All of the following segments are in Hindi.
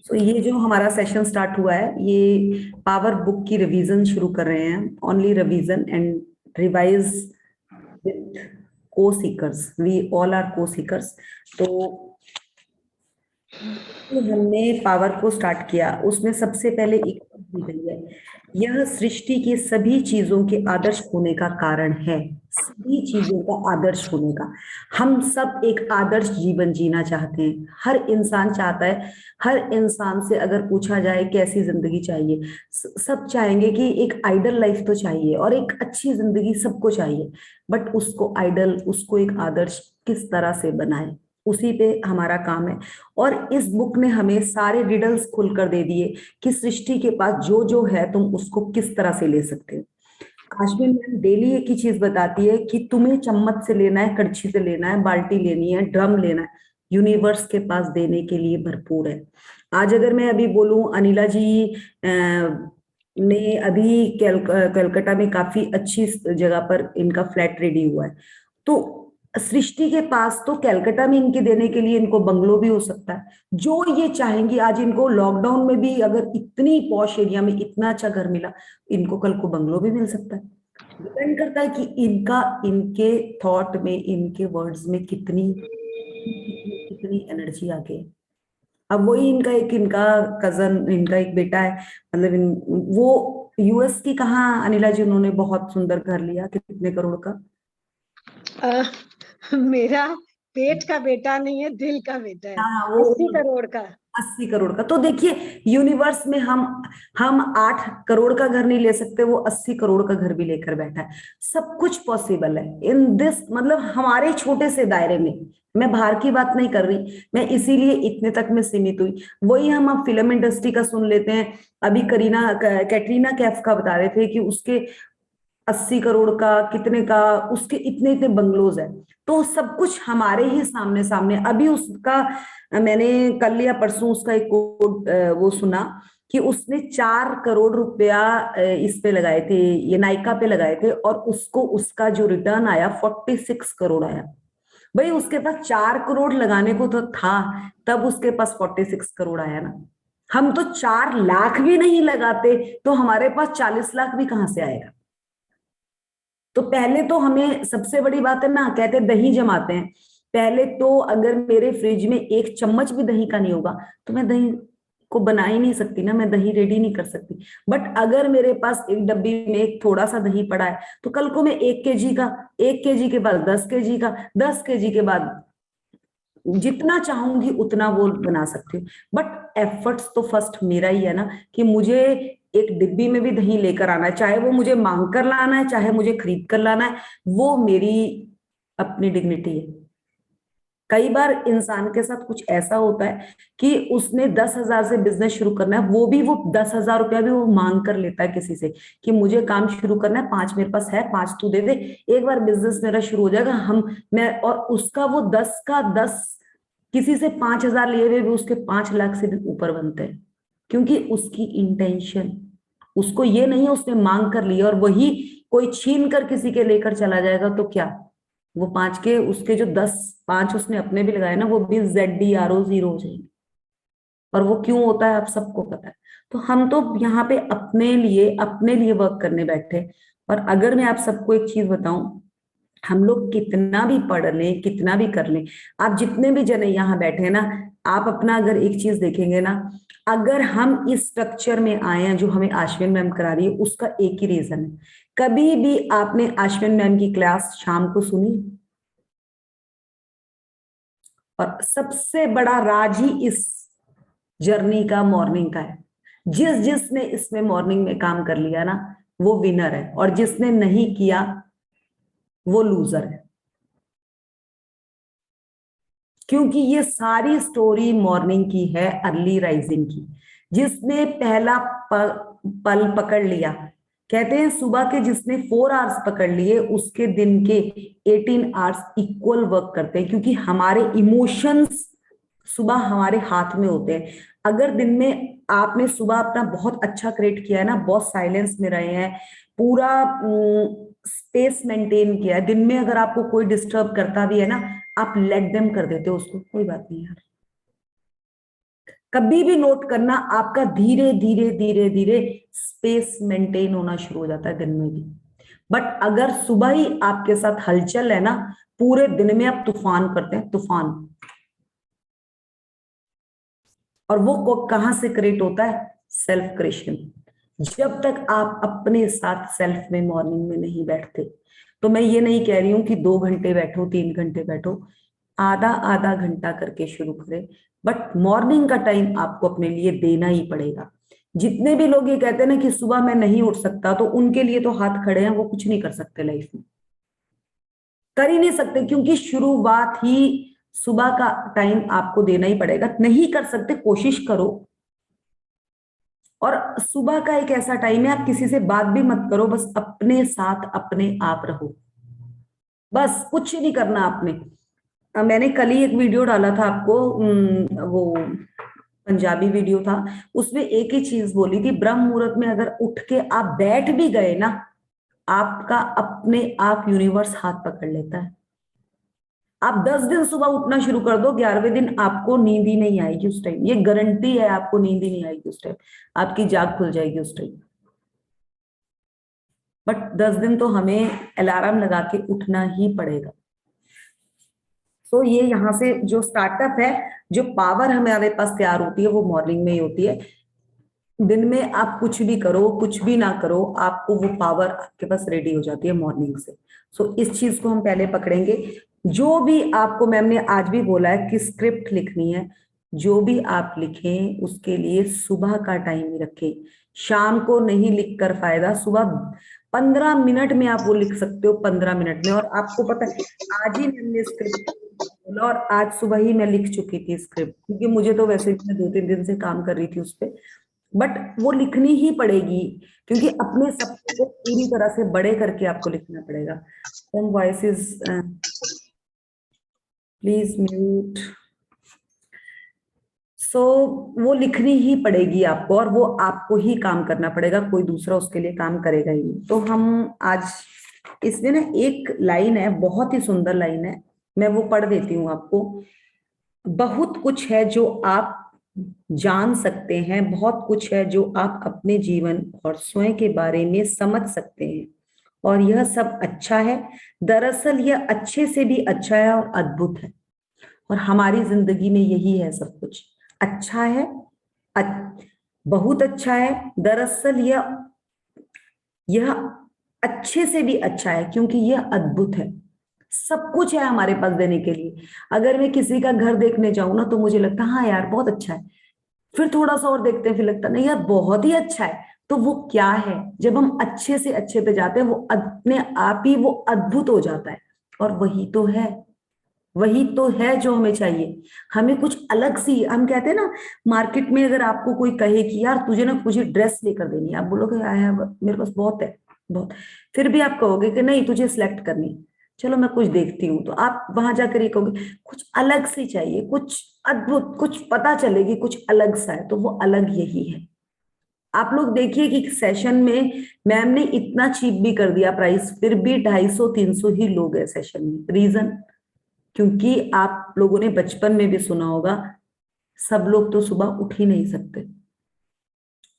सो ये जो हमारा सेशन स्टार्ट हुआ है, ये पावर बुक की रिवीजन शुरू कर रहे हैं। Only revision and revise with को सीकर्स, वी ऑल आर को सीकर्स। तो हमने पावर को स्टार्ट किया, उसमें सबसे पहले एक चीज दी गई है, यह सृष्टि की सभी चीजों के आदर्श होने का कारण है। सभी चीजों का आदर्श होने का, हम सब एक आदर्श जीवन जीना चाहते हैं। हर इंसान चाहता है। हर इंसान से अगर पूछा जाए कैसी जिंदगी चाहिए, सब चाहेंगे कि एक आइडल लाइफ तो चाहिए और एक अच्छी जिंदगी सबको चाहिए। बट उसको आइडल, उसको एक आदर्श किस तरह से बनाए, उसी पे हमारा काम है। और इस बुक ने हमें सारे रिडल्स खुलकर दे दिए कि सृष्टि के पास जो जो है तुम उसको किस तरह से ले सकते हो। काश्मीर मैम डेली एक ही चीज बताती है कि तुम्हें चम्मच से लेना है, कड़छी से लेना है, बाल्टी लेनी है, ड्रम लेना है, यूनिवर्स के पास देने के लिए भरपूर है। आज अगर मैं अभी बोलूं, अनिला जी ने अभी कलकत्ता में काफी अच्छी जगह पर इनका फ्लैट रेडी हुआ है। तो सृष्टि के पास तो कलकत्ता में इनके देने के लिए इनको बंगलो भी हो सकता है। जो ये चाहेंगी, आज इनको लॉकडाउन में भी अगर इतनी पॉश एरिया में इतना अच्छा घर मिला, इनको कल को बंगलो भी मिल सकता है। डिपेंड करता है कि इनका, इनके थॉट में, इनके वर्ड्स में कितनी कितनी कितनी एनर्जी आ गई। अब वही इनका एक, इनका कजन, इनका एक बेटा है, मतलब वो यूएस की, कहाँ अनिला जी, उन्होंने बहुत सुंदर घर लिया, कितने करोड़ का। अ, मेरा पेट का बेटा नहीं है, दिल का बेटा है। हाँ, 80 करोड़ का। 80 करोड़ का। तो देखिए, यूनिवर्स में हम 8 करोड़ का घर नहीं ले सकते, वो 80 करोड़ का घर भी लेकर बैठा है। सब कुछ पॉसिबल है इन दिस, मतलब हमारे छोटे से दायरे में। मैं बाहर की बात नहीं कर रही, मैं इसीलिए इतने तक में सीमित हुई। वही हम अब फिल्म इंडस्ट्री का सुन लेते हैं। अभी कैटरीना कैफ का बता रहे थे कि उसके 80 करोड़ का, कितने का, उसके इतने इतने बंगलोज है। तो सब कुछ हमारे ही सामने सामने। अभी उसका, मैंने कल या परसों उसका एक कोट वो सुना कि उसने 4 करोड़ रुपया इस पे लगाए थे, ये नायका पे लगाए थे, और उसको उसका जो रिटर्न आया 46 करोड़ आया। भाई उसके पास 4 करोड़ लगाने को तो था, तब उसके पास 46 करोड़ आया ना। हम तो 4 लाख भी नहीं लगाते, तो हमारे पास 40 लाख भी कहां से आएगा। तो पहले तो हमें, सबसे बड़ी बात है ना, कहते दही जमाते हैं। पहले तो अगर मेरे फ्रिज में एक चम्मच भी दही का नहीं होगा, तो मैं दही को बना ही नहीं सकती ना, मैं दही रेडी नहीं कर सकती। बट अगर मेरे पास एक डब्बी में एक थोड़ा सा दही पड़ा है, तो कल को मैं 1 केजी का, 1 केजी के बाद 10 केजी का, 10 केजी के बाद जितना चाहूंगी उतना वो बना सकती हूँ। बट एफर्ट्स तो फर्स्ट मेरा ही है ना, कि मुझे एक डिब्बी में भी दही लेकर आना है, चाहे वो मुझे मांग कर लाना है, चाहे मुझे खरीद कर लाना है, वो मेरी अपनी डिग्निटी है। कई बार इंसान के साथ कुछ ऐसा होता है कि उसने 10,000 से बिजनेस शुरू करना है, वो भी वो 10,000 रुपया भी वो मांग कर लेता है किसी से, कि मुझे काम शुरू करना है, 5 मेरे पास है, 5 तू दे दे, एक बार बिजनेस मेरा शुरू हो जाएगा। मैं, और उसका वो 10 का 10, किसी से 5,000 लिए हुए भी उसके 5 लाख से भी ऊपर बनते हैं। क्योंकि उसकी इंटेंशन, उसको ये नहीं है उसने मांग कर लिया और वही कोई छीन कर किसी के लेकर चला जाएगा तो क्या, वो 5 के, उसके जो 10, 5 उसने अपने भी लगाए ना, वो भी ZDRO जीरो हो जाएंगे। और वो क्यों होता है आप सबको पता है। तो हम तो यहाँ पे अपने लिए वर्क करने बैठे। और अगर मैं आप सबको एक चीज बताऊं, हम लोग कितना भी पढ़ लें, कितना भी कर लें, आप जितने भी जने यहाँ बैठे हैं ना, आप अपना अगर एक चीज देखेंगे ना, अगर हम इस स्ट्रक्चर में आए हैं जो हमें आश्विन मैम करा रही है, उसका एक ही रीजन है। कभी भी आपने आश्विन मैम की क्लास शाम को सुनी? और सबसे बड़ा राज ही इस जर्नी का मॉर्निंग का है। जिस जिसने इसमें मॉर्निंग में काम कर लिया ना, वो विनर है, और जिसने नहीं किया वो लूजर है। क्योंकि ये सारी स्टोरी मॉर्निंग की है, अर्ली राइजिंग की। जिसने पहला पल पकड़ लिया, कहते हैं सुबह के जिसने 4 आवर्स पकड़ लिए, उसके दिन के 18 आवर्स इक्वल वर्क करते हैं। क्योंकि हमारे इमोशंस सुबह हमारे हाथ में होते हैं। अगर दिन में आपने सुबह अपना बहुत अच्छा क्रिएट किया है ना, बहुत साइलेंस में रहे हैं, पूरा स्पेस मेंटेन किया है, दिन में अगर आपको कोई डिस्टर्ब करता भी है ना, आप लेट देम कर देते हो उसको, कोई बात नहीं यार, कभी भी नोट करना, आपका धीरे धीरे धीरे धीरे स्पेस मेंटेन होना शुरू हो जाता है दिन में भी। बट अगर सुबह ही आपके साथ हलचल है ना, पूरे दिन में आप तूफान करते हैं, तूफान। और वो कहां से क्रिएट होता है? Self creation. जब तक आप अपने साथ सेल्फ में मॉर्निंग में नहीं बैठते, तो मैं ये नहीं कह रही हूं कि 2 घंटे बैठो, 3 घंटे बैठो, आधा आधा घंटा करके शुरू करें। बट मॉर्निंग का टाइम आपको अपने लिए देना ही पड़ेगा। जितने भी लोग ये कहते हैं ना कि सुबह मैं नहीं उठ सकता, तो उनके लिए तो हाथ खड़े हैं, वो कुछ नहीं कर सकते लाइफ में, कर ही नहीं सकते, क्योंकि शुरुआत ही सुबह का टाइम आपको देना ही पड़ेगा। नहीं कर सकते, कोशिश करो। और सुबह का एक ऐसा टाइम है, आप किसी से बात भी मत करो, बस अपने साथ अपने आप रहो, बस कुछ नहीं करना आपने। मैंने कल ही एक वीडियो डाला था आपको, वो पंजाबी वीडियो था, उसमें एक ही चीज बोली थी, ब्रह्म मुहूर्त में अगर उठ के आप बैठ भी गए ना, आपका अपने आप यूनिवर्स हाथ पकड़ लेता है। आप 10 दिन सुबह उठना शुरू कर दो, 11वें दिन आपको नींद ही नहीं आएगी उस टाइम, ये गारंटी है, आपको नींद ही नहीं आएगी उस टाइम, आपकी जाग खुल जाएगी उस टाइम। बट 10 दिन तो हमें अलार्म लगा के उठना ही पड़ेगा। तो ये यहाँ से जो स्टार्टअप है, जो पावर हमारे पास तैयार होती है, वो मॉर्निंग में ही होती है। दिन में आप कुछ भी करो, कुछ भी ना करो, आपको वो पावर आपके पास रेडी हो जाती है मॉर्निंग से। सो इस चीज को हम पहले पकड़ेंगे। जो भी आपको मैम ने आज भी बोला है कि स्क्रिप्ट लिखनी है, जो भी आप लिखें उसके लिए सुबह का टाइम ही रखें, शाम को नहीं लिख कर फायदा। सुबह 15 मिनट में आप वो लिख सकते हो, 15 मिनट में। और आपको पता है, आज ही मैंने स्क्रिप्ट बोला और आज सुबह ही मैं लिख चुकी थी स्क्रिप्ट, क्योंकि मुझे तो वैसे भी, मैं 2-3 दिन से काम कर रही थी उस पर, बट वो लिखनी ही पड़ेगी, क्योंकि अपने सपने को पूरी तरह से बड़े करके आपको लिखना पड़ेगा। Voice is please mute. So वो लिखनी ही पड़ेगी आपको, और वो आपको ही काम करना पड़ेगा, कोई दूसरा उसके लिए काम करेगा ही नहीं। तो हम आज इसमें ना एक लाइन है, बहुत ही सुंदर लाइन है, मैं वो पढ़ देती हूँ आपको। बहुत कुछ है जो आप जान सकते हैं, बहुत कुछ है जो आप अपने जीवन और स्वयं के बारे में समझ सकते हैं, और यह सब अच्छा है। दरअसल यह अच्छे से भी अच्छा है और अद्भुत है। और हमारी जिंदगी में यही है, सब कुछ अच्छा है, बहुत अच्छा है। दरअसल यह अच्छे से भी अच्छा है, क्योंकि यह अद्भुत है। सब कुछ है हमारे पास देने के लिए। अगर मैं किसी का घर देखने जाऊं ना, तो मुझे लगता है हाँ यार बहुत अच्छा है, फिर थोड़ा सा और देखते हैं, फिर लगता नहीं यार बहुत ही अच्छा है। तो वो क्या है, जब हम अच्छे से अच्छे पे जाते हैं, वो अपने आप ही वो अद्भुत हो जाता है। और वही तो है, वही तो है जो हमें चाहिए। हमें कुछ अलग सी, हम कहते हैं ना, मार्केट में अगर आपको कोई कहे कि यार तुझे ना मुझे ड्रेस लेकर देनी है, आप बोलोगे आई हैव, मेरे पास बहुत है, बहुत। फिर भी आप कहोगे कि नहीं तुझे सिलेक्ट करनी है, चलो मैं कुछ देखती हूँ, तो आप वहां जाकर ये कहोगे कुछ अलग सी चाहिए, कुछ अद्भुत, कुछ पता चलेगी कुछ अलग सा है, तो वो अलग यही है। आप लोग देखिए कि सेशन में मैम ने इतना चीप भी कर दिया प्राइस, फिर भी 250-300 ही लोग हैं सेशन में। रीजन, क्योंकि आप लोगों ने बचपन में भी सुना होगा, सब लोग तो सुबह उठ ही नहीं सकते,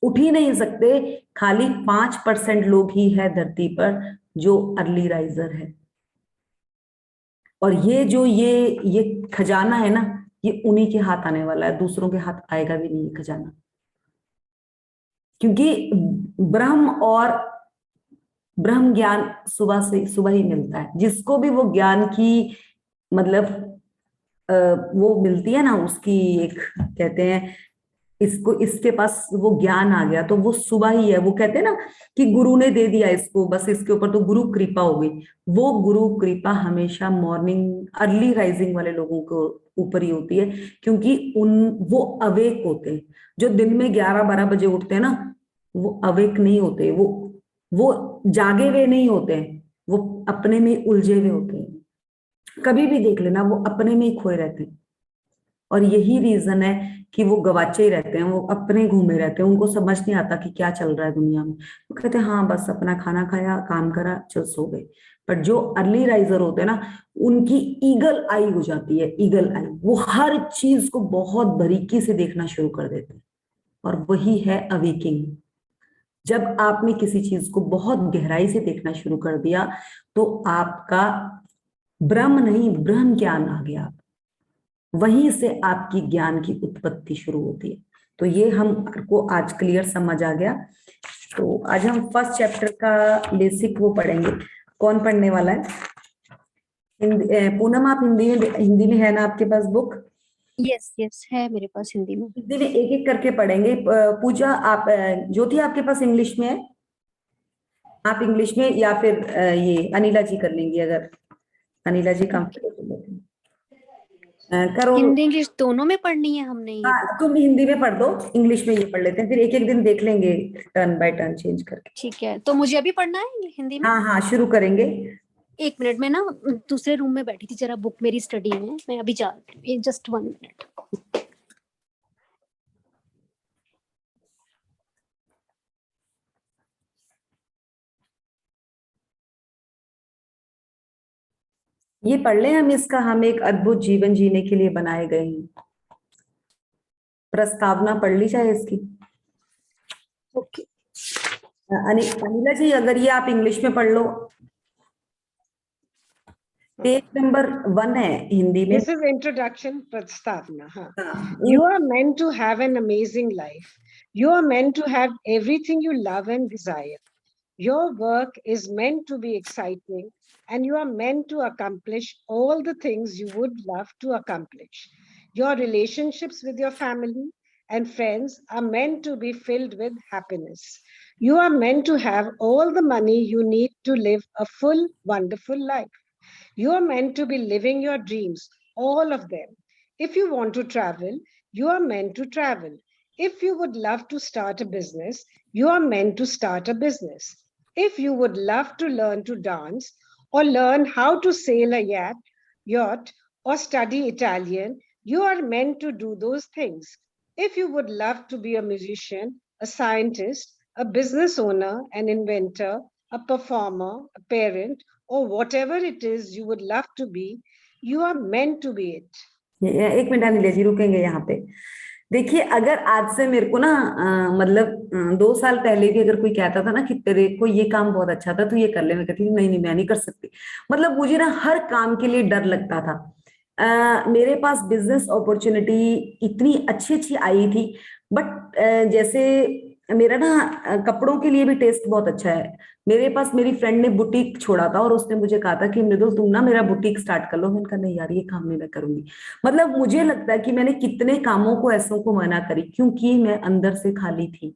उठ ही नहीं सकते। खाली 5% लोग ही है धरती पर जो अर्ली राइजर है। और ये जो ये खजाना है ना, ये उन्हीं के हाथ आने वाला है, दूसरों के हाथ आएगा भी नहीं ये खजाना। क्योंकि ब्रह्म और ब्रह्म ज्ञान सुबह ही मिलता है। जिसको भी वो ज्ञान की मतलब वो मिलती है ना, उसकी एक कहते हैं, इसको इसके पास वो ज्ञान आ गया, तो वो सुबह ही है। वो कहते हैं ना कि गुरु ने दे दिया इसको, बस इसके ऊपर तो गुरु कृपा हो गई। वो गुरु कृपा हमेशा मॉर्निंग अर्ली राइजिंग वाले लोगों को ऊपर ही होती है, क्योंकि वो अवेक होते हैं। जो दिन में 11-12 बजे उठते हैं ना, वो अवेक नहीं होते, वो जागे हुए नहीं होते हैं, वो अपने में उलझे हुए होते हैं। कभी भी देख लेना, वो अपने में ही खोए रहते हैं। और यही रीजन है कि वो गवाचे ही रहते हैं, वो अपने घूमे रहते हैं, उनको समझ नहीं आता कि क्या चल रहा है दुनिया में। वो कहते हैं हाँ बस अपना खाना खाया, काम करा, चल सो गए। पर जो अर्ली राइजर होते हैं ना, उनकी ईगल आई हो जाती है, ईगल आई, वो हर चीज को बहुत बारीकी से देखना शुरू कर देते हैं। और वही है अवेकिंग। जब आपने किसी चीज को बहुत गहराई से देखना शुरू कर दिया तो आपका ब्रह्म नहीं, ब्रह्म ज्ञान आ गया। वहीं से आपकी ज्ञान की उत्पत्ति शुरू होती है। तो ये हमको आज क्लियर समझ आ गया। तो आज हम फर्स्ट चैप्टर का बेसिक वो पढ़ेंगे। कौन पढ़ने वाला है? पूनम, आप हिंदी में है ना आपके पास बुक? यस यस, है मेरे पास हिंदी में। हिंदी में एक एक करके पढ़ेंगे। पूजा, आप ज्योति आपके पास इंग्लिश में है? आप इंग्लिश में, या फिर ये अनिला जी कर लेंगी अगर अनिला जी कंफर्टेबल है। करो। हिंदी इंग्लिश दोनों में पढ़नी है हमने ये बुक? तुम हिंदी में पढ़ दो, इंग्लिश में ये पढ़ लेते हैं, फिर एक एक दिन देख लेंगे टर्न बाय टर्न चेंज करके। ठीक है, तो मुझे अभी पढ़ना है हिंदी में? हाँ हाँ, शुरू करेंगे। एक मिनट में ना, दूसरे रूम में बैठी थी जरा, बुक मेरी स्टडी में, मैं अभी जा रही हूँ, जस्ट 1 मिनट। ये पढ़ लें हम इसका, हम एक अद्भुत जीवन जीने के लिए बनाए गए हैं। प्रस्तावना पढ़ ली जाए इसकी। ओके। अनिला जी अगर ये आप इंग्लिश में पढ़ लो। पेज नंबर 1 है हिंदी में। This is introduction, Prastavna. हाँ, You are meant to have an amazing life. You are meant to have everything you love and desire. Your work is meant to be exciting, and you are meant to accomplish all the things you would love to accomplish. Your relationships with your family and friends are meant to be filled with happiness. You are meant to have all the money you need to live a full, wonderful life. You are meant to be living your dreams, all of them. If you want to travel, you are meant to travel. If you would love to start a business, you are meant to start a business. If you would love to learn to dance or learn how to sail a yacht or study Italian, you are meant to do those things. If you would love to be a musician, a scientist, a business owner, an inventor, a performer, a parent, or whatever it is you would love to be, you are meant to be it. एक मिनट अनिला जी रुकेंगे यहाँ पे। देखिए, अगर आज से मेरे को ना मतलब 2 साल पहले भी अगर कोई कहता था ना कि तेरे को ये काम बहुत अच्छा था, तू ये कर ले, मैं कहती नहीं नहीं मैं नहीं कर सकती। मतलब मुझे ना हर काम के लिए डर लगता था। मेरे पास बिजनेस अपॉर्चुनिटी इतनी अच्छी अच्छी आई थी, बट जैसे मेरा ना कपड़ों के लिए भी टेस्ट बहुत अच्छा है। मेरे पास मेरी फ्रेंड ने बुटीक छोड़ा था और उसने मुझे कहा था कि मृदुल तुम ना मेरा बुटीक स्टार्ट कर लो। मैंने कहा नहीं यार, ये काम नहीं मैं करूंगी। मतलब मुझे लगता है कि मैंने कितने कामों को ऐसों को मना करी, क्योंकि मैं अंदर से खाली थी।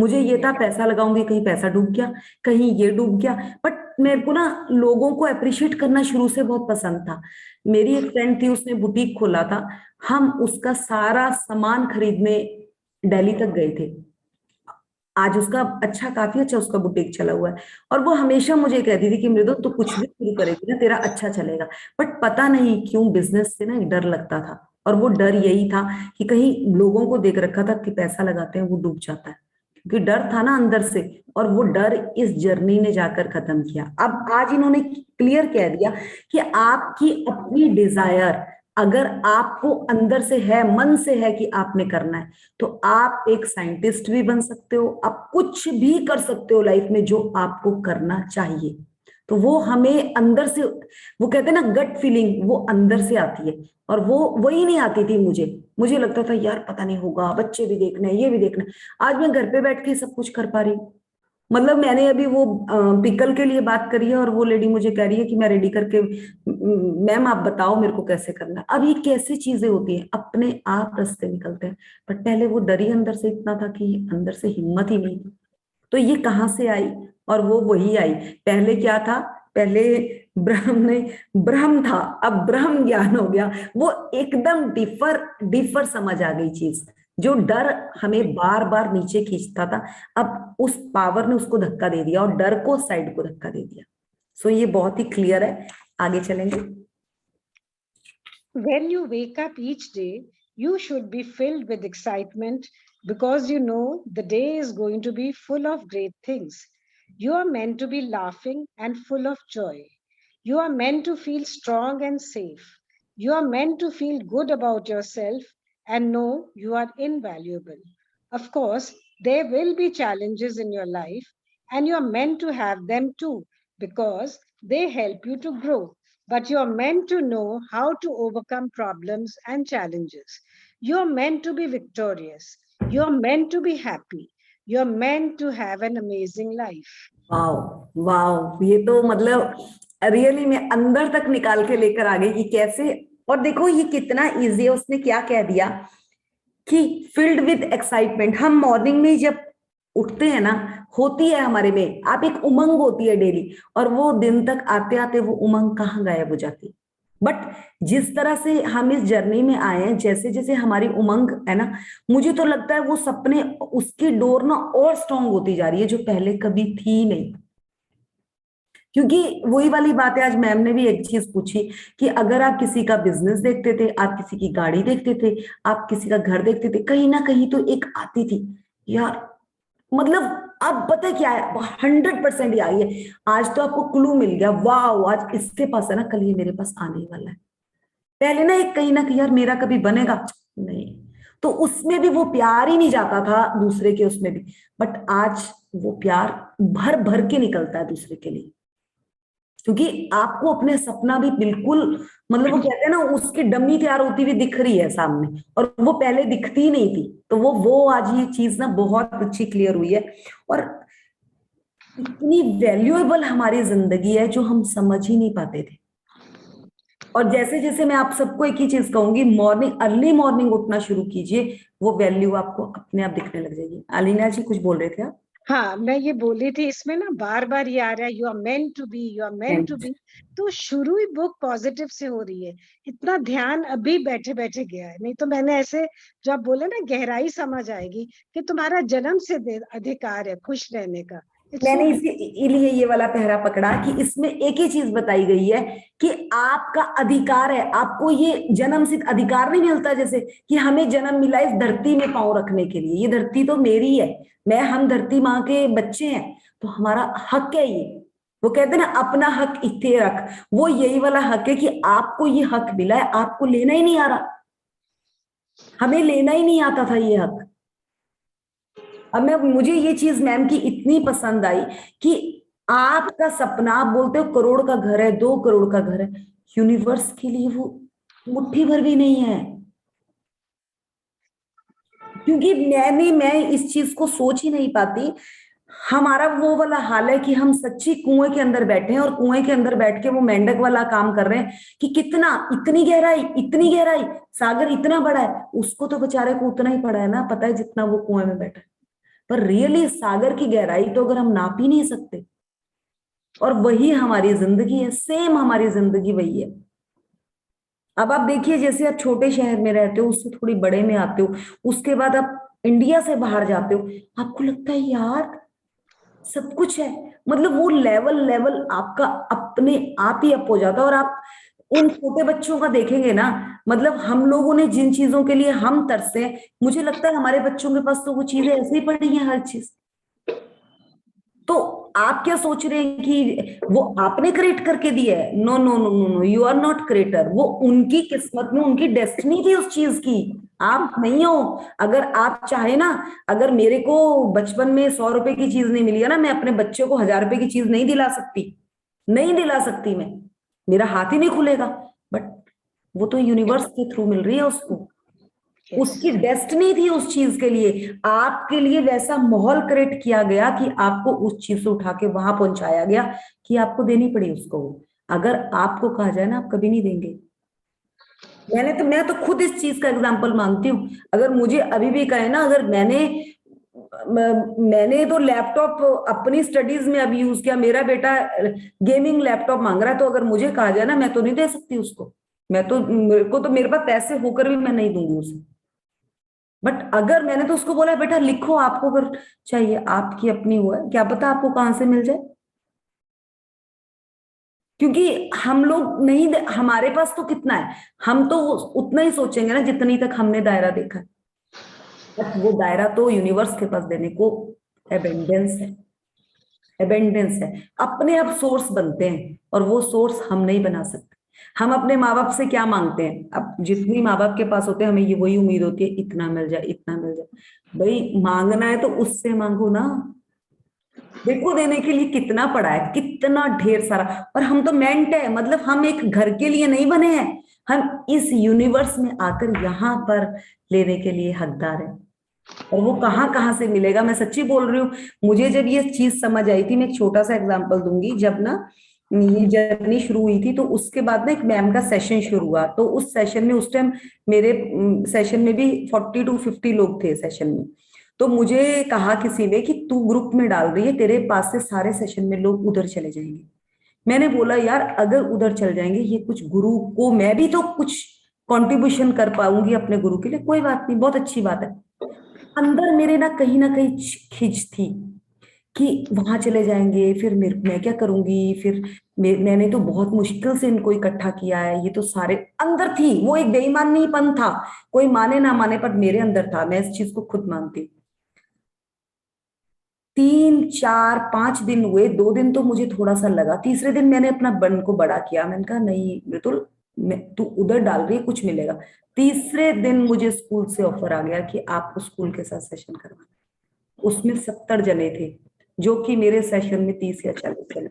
मुझे ये था पैसा लगाऊंगी, कहीं पैसा डूब गया, कहीं ये डूब गया। बट मेरे को ना लोगों को अप्रिशिएट करना शुरू से बहुत पसंद था। मेरी एक फ्रेंड थी, उसने बुटीक खोला था, हम उसका सारा सामान खरीदने दिल्ली तक गए थे। आज उसका काफी अच्छा उसका बुटीक चला हुआ है। और वो हमेशा मुझे कहती थी कि मृदुल तू कुछ भी शुरू करेगी ना तेरा अच्छा चलेगा। बट पता नहीं क्यों बिजनेस से ना एक डर लगता था, और वो डर यही था कि कहीं लोगों को देख रखा था कि पैसा लगाते हैं वो डूब जाता है, क्योंकि डर था ना अंदर से। और वो डर इस जर्नी ने जाकर खत्म किया। अब आज इन्होंने क्लियर कह दिया कि आपकी अपनी डिजायर अगर आपको अंदर से है, मन से है कि आपने करना है, तो आप एक साइंटिस्ट भी बन सकते हो, आप कुछ भी कर सकते हो लाइफ में जो आपको करना चाहिए। तो वो हमें अंदर से, वो कहते हैं ना गट फीलिंग, वो अंदर से आती है। और वो वही नहीं आती थी मुझे लगता था यार पता नहीं होगा, बच्चे भी देखने हैं, ये भी देखना है। आज मैं घर पे बैठ के सब कुछ कर पा रही हूँ। मतलब मैंने अभी वो पिकल के लिए बात करी है, और वो लेडी मुझे कह रही है कि मैं रेडी करके, मैम आप बताओ मेरे को कैसे करना है। अब ये कैसी चीजें होती हैं, अपने आप रास्ते निकलते हैं। बट पहले वो डर ही अंदर से इतना था कि अंदर से हिम्मत ही नहीं थी। तो ये कहाँ से आई? और वो वही आई। पहले क्या था? पहले ब्रह्म था, अब ब्रह्म ज्ञान हो गया। वो एकदम डिफर समझ आ गई चीज। जो डर हमें बार बार नीचे खींचता था, अब उस पावर ने उसको धक्का दे दिया और डर को साइड को धक्का दे दिया। सो ये बहुत ही क्लियर है। आगे चलेंगे। When you wake up each day, You should be filled with excitement because you know the day is going to be full of great things. You are meant to be laughing and full of joy. You are meant to feel strong and safe. You are meant to feel good about yourself and know you are invaluable. Of course, there will be challenges in your life, and you are meant to have them too because they help you to grow. But you are meant to know how to overcome problems and challenges. You are meant to be victorious. You are meant to be happy. You are meant to have an amazing life. Wow, wow, ये तो मतलब रियली में अंदर तक निकाल के लेकर आ गई कि कैसे। और देखो ये कितना इजी है, उसने क्या कह दिया कि फिल्ड विद एक्साइटमेंट। हम मॉर्निंग में जब उठते हैं ना, होती है हमारे में आप एक उमंग होती है डेली, और वो दिन तक आते आते वो उमंग कहाँ गायब हो जाती है। बट जिस तरह से हम इस जर्नी में आए हैं, जैसे जैसे हमारी उमंग है ना, मुझे तो लगता है वो सपने, उसकी डोर ना और स्ट्रांग होती जा रही है, जो पहले कभी थी नहीं। क्योंकि वही वाली बात है, आज मैम ने भी एक चीज पूछी कि अगर आप किसी का बिजनेस देखते थे, आप किसी की गाड़ी देखते थे, आप किसी का घर देखते थे, कहीं ना कहीं तो एक आती थी यार, मतलब अब पता है क्या है, 100% ही आई है। आज तो आपको क्लू मिल गया, वाह आज इसके पास है ना, कल ये मेरे पास आने वाला है। पहले ना एक कहीं ना कहीं यार मेरा कभी बनेगा नहीं, तो उसमें भी वो प्यार ही नहीं जाता था दूसरे के उसमें भी। बट आज वो प्यार भर भर के निकलता है दूसरे के लिए, क्योंकि आपको अपने सपना भी बिल्कुल, मतलब वो कहते हैं ना, उसकी डम्मी तैयार होती हुई दिख रही है सामने, और वो पहले दिखती ही नहीं थी। तो वो आज ये चीज ना बहुत अच्छी क्लियर हुई है। और इतनी वैल्यूएबल हमारी जिंदगी है जो हम समझ ही नहीं पाते थे। और जैसे जैसे मैं आप सबको एक ही चीज कहूंगी, मॉर्निंग, अर्ली मॉर्निंग उठना शुरू कीजिए, वो वैल्यू आपको अपने आप दिखने लग जाएगी। अलीना जी कुछ बोल रहे थे आप? हाँ, मैं ये बोली थी, इसमें ना बार बार ये आ रहा है, you are meant to be, you are meant to be. तो शुरू ही बुक पॉजिटिव से हो रही है। इतना ध्यान अभी बैठे बैठे गया है, नहीं तो मैंने ऐसे, जो आप बोले ना, गहराई समझ आएगी कि तुम्हारा जन्म से अधिकार है खुश रहने का। मैंने इसीलिए ये वाला पहरा पकड़ा कि इसमें एक ही चीज बताई गई है कि आपका अधिकार है, आपको ये जन्म सिद्ध अधिकार नहीं मिलता, जैसे कि हमें जन्म मिला इस धरती में पांव रखने के लिए, ये धरती तो मेरी है, हम धरती माँ के बच्चे हैं, तो हमारा हक है ये। वो कहते हैं ना, अपना हक इत्थे रख, वो यही वाला हक है कि आपको ये हक मिला है, आपको लेना ही नहीं आ रहा, हमें लेना ही नहीं आता था ये हक। अब मुझे ये चीज मैम की इतनी पसंद आई कि आपका सपना, आप बोलते हो करोड़ का घर है, 2 करोड़ का घर है, यूनिवर्स के लिए वो मुट्ठी भर भी नहीं है। क्योंकि मैं इस चीज को सोच ही नहीं पाती। हमारा वो वाला हाल है कि हम सच्ची कुएं के अंदर बैठे हैं, और कुएं के अंदर बैठ के वो मेंढक वाला काम कर रहे हैं कि कितना, इतनी गहराई, इतनी गहराई, सागर इतना बड़ा है, उसको तो बेचारे को उतना ही पड़ा है ना, पता है, जितना वो कुएं में बैठा है। पर रियली सागर की गहराई तो अगर हम नाप ही नहीं सकते। और वही हमारी जिंदगी है, सेम हमारी जिंदगी वही है। अब आप देखिए, जैसे आप छोटे शहर में रहते हो, उससे थोड़ी बड़े में आते हो, उसके बाद आप इंडिया से बाहर जाते हो, आपको लगता है यार सब कुछ है, मतलब वो लेवल लेवल आपका अपने आप ही अप हो जाता है। और आप उन छोटे बच्चों का देखेंगे ना, मतलब हम लोगों ने जिन चीजों के लिए हम तरसे हैं, मुझे लगता है हमारे बच्चों के पास तो वो चीजें ऐसे ही पड़ी हैं, हर चीज। तो आप क्या सोच रहे हैं कि वो आपने क्रिएट करके दिया है? No no no no no, you are not creator. वो उनकी किस्मत में, उनकी डेस्टिनी थी उस चीज की, आप नहीं हो। अगर आप चाहे ना, अगर मेरे को बचपन में 100 रुपए की चीज नहीं मिली है ना, मैं अपने बच्चे को 1000 रुपए की चीज नहीं दिला सकती, नहीं दिला सकती मैं, मेरा हाथ ही नहीं खुलेगा। बट वो तो यूनिवर्स के थ्रू मिल रही है उसको, उसकी डेस्टिनी थी उस चीज के लिए। आपके लिए वैसा माहौल क्रिएट किया गया कि आपको उस चीज से उठा के वहां पहुंचाया गया कि आपको देनी पड़ी उसको। अगर आपको कहा जाए ना, आप कभी नहीं देंगे। मैं तो खुद इस चीज का एग्जांपल मानती हूँ। अगर मुझे अभी भी कहे ना, अगर मैंने तो लैपटॉप अपनी स्टडीज में अभी यूज किया, मेरा बेटा गेमिंग लैपटॉप मांग रहा है, तो अगर मुझे कहा जाए ना, मैं तो नहीं दे सकती उसको। मेरे पास पैसे होकर भी मैं नहीं दूंगी उसे। बट अगर मैंने तो उसको बोला, बेटा लिखो, आपको अगर चाहिए, आपकी अपनी वो है, क्या पता आपको कहां से मिल जाए। क्योंकि हम लोग नहीं, हमारे पास तो कितना है, हम तो उतना ही सोचेंगे ना जितनी तक हमने दायरा देखा है, बट वो दायरा तो यूनिवर्स के पास देने को एबेंडेंस है, एबेंडेंस है। अपने आप सोर्स बनते हैं और वो सोर्स हम नहीं बना सकते। हम अपने माँ बाप से क्या मांगते हैं, अब जितनी माँ बाप के पास होते हैं हमें ये वही उम्मीद होती है, इतना मिल जाए, इतना मिल जाए। भाई मांगना है तो उससे मांगो ना। देखो देने के लिए कितना पड़ा है, कितना ढेर सारा। और हम तो मेंट है, मतलब हम एक घर के लिए नहीं बने हैं, हम इस यूनिवर्स में आकर यहाँ पर लेने के लिए हकदार है। और वो कहाँ कहाँ से मिलेगा, मैं सच्ची बोल रही हूँ। मुझे जब ये चीज समझ आई थी, मैं एक छोटा सा एग्जांपल दूंगी। जब ना ये जर्नी शुरू हुई थी, तो उसके बाद ना एक मैम का सेशन शुरू हुआ। तो उस सेशन में उस टाइम मेरे सेशन में भी 40 to 50 लोग थे सेशन में। तो मुझे कहा किसी ने कि तू ग्रुप में डाल रही है, तेरे पास से सारे सेशन में लोग उधर चले जाएंगे। मैंने बोला यार अगर उधर चल जाएंगे, ये कुछ गुरु को मैं भी तो कुछ कंट्रीब्यूशन कर पाऊंगी अपने गुरु के लिए, कोई बात नहीं, बहुत अच्छी बात है। अंदर मेरे ना कहीं खिंच थी कि वहां चले जाएंगे, फिर मैं क्या करूंगी, फिर मैंने तो बहुत मुश्किल से इनको इकट्ठा किया है, ये तो सारे अंदर थी। वो एक बेईमानीपन था, कोई माने ना माने पर मेरे अंदर था, मैं इस चीज को खुद मानती हूँ। 3 4 5 दिन हुए, 2 दिन तो मुझे थोड़ा सा लगा, तीसरे दिन मैंने अपना बन को बड़ा किया। मैंने कहा नहीं मृदुल, तू उधर डाल रही है, कुछ मिलेगा। तीसरे दिन मुझे स्कूल से ऑफर आ गया कि आपको स्कूल के साथ सेशन करवाना। उसमें 70 जने थे, जो कि मेरे सेशन में 30 या 40 जने।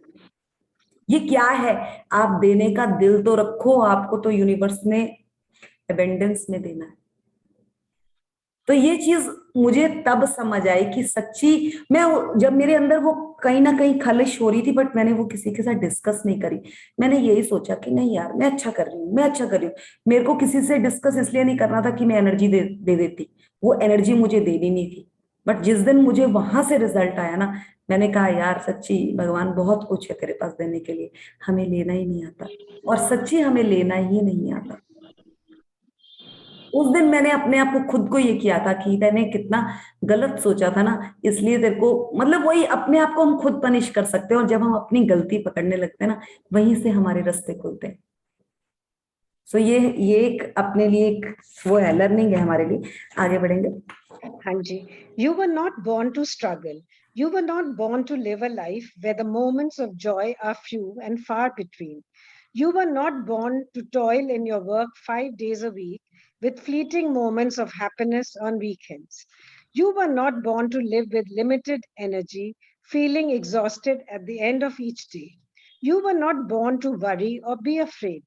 ये क्या है, आप देने का दिल तो रखो, आपको तो यूनिवर्स ने एबेंडेंस में देना है। तो ये चीज मुझे तब समझ आई कि सच्ची, मैं जब मेरे अंदर वो कहीं ना कहीं खलिश हो रही थी, बट मैंने वो किसी के साथ डिस्कस नहीं करी। मैंने यही सोचा कि नहीं यार, मैं अच्छा कर रही हूँ, मैं अच्छा कर रही हूँ। मेरे को किसी से डिस्कस इसलिए नहीं करना था कि मैं एनर्जी दे देती, वो एनर्जी मुझे देनी नहीं थी। बट जिस दिन मुझे वहां से रिजल्ट आया ना, मैंने कहा यार सच्ची भगवान बहुत कुछ है तेरे पास देने के लिए, हमें लेना ही नहीं आता। और सच्ची हमें लेना ही नहीं आता। उस दिन मैंने अपने आप को खुद को ये किया था कि मैंने कितना गलत सोचा था ना, इसलिए तेरे को, मतलब वही अपने आप को हम खुद पनिश कर सकते हैं। और जब हम अपनी गलती पकड़ने लगते हैं ना, वहीं से हमारे रास्ते खुलते हैं। सो ये एक अपने लिए एक वो है, लर्निंग है हमारे लिए। आगे बढ़ेंगे। Hanji, you were not born to struggle. You were not born to live a life where the moments of joy are few and far between. You were not born to toil in your work 5 days a week with fleeting moments of happiness on weekends. You were not born to live with limited energy, feeling exhausted at the end of each day. You were not born to worry or be afraid.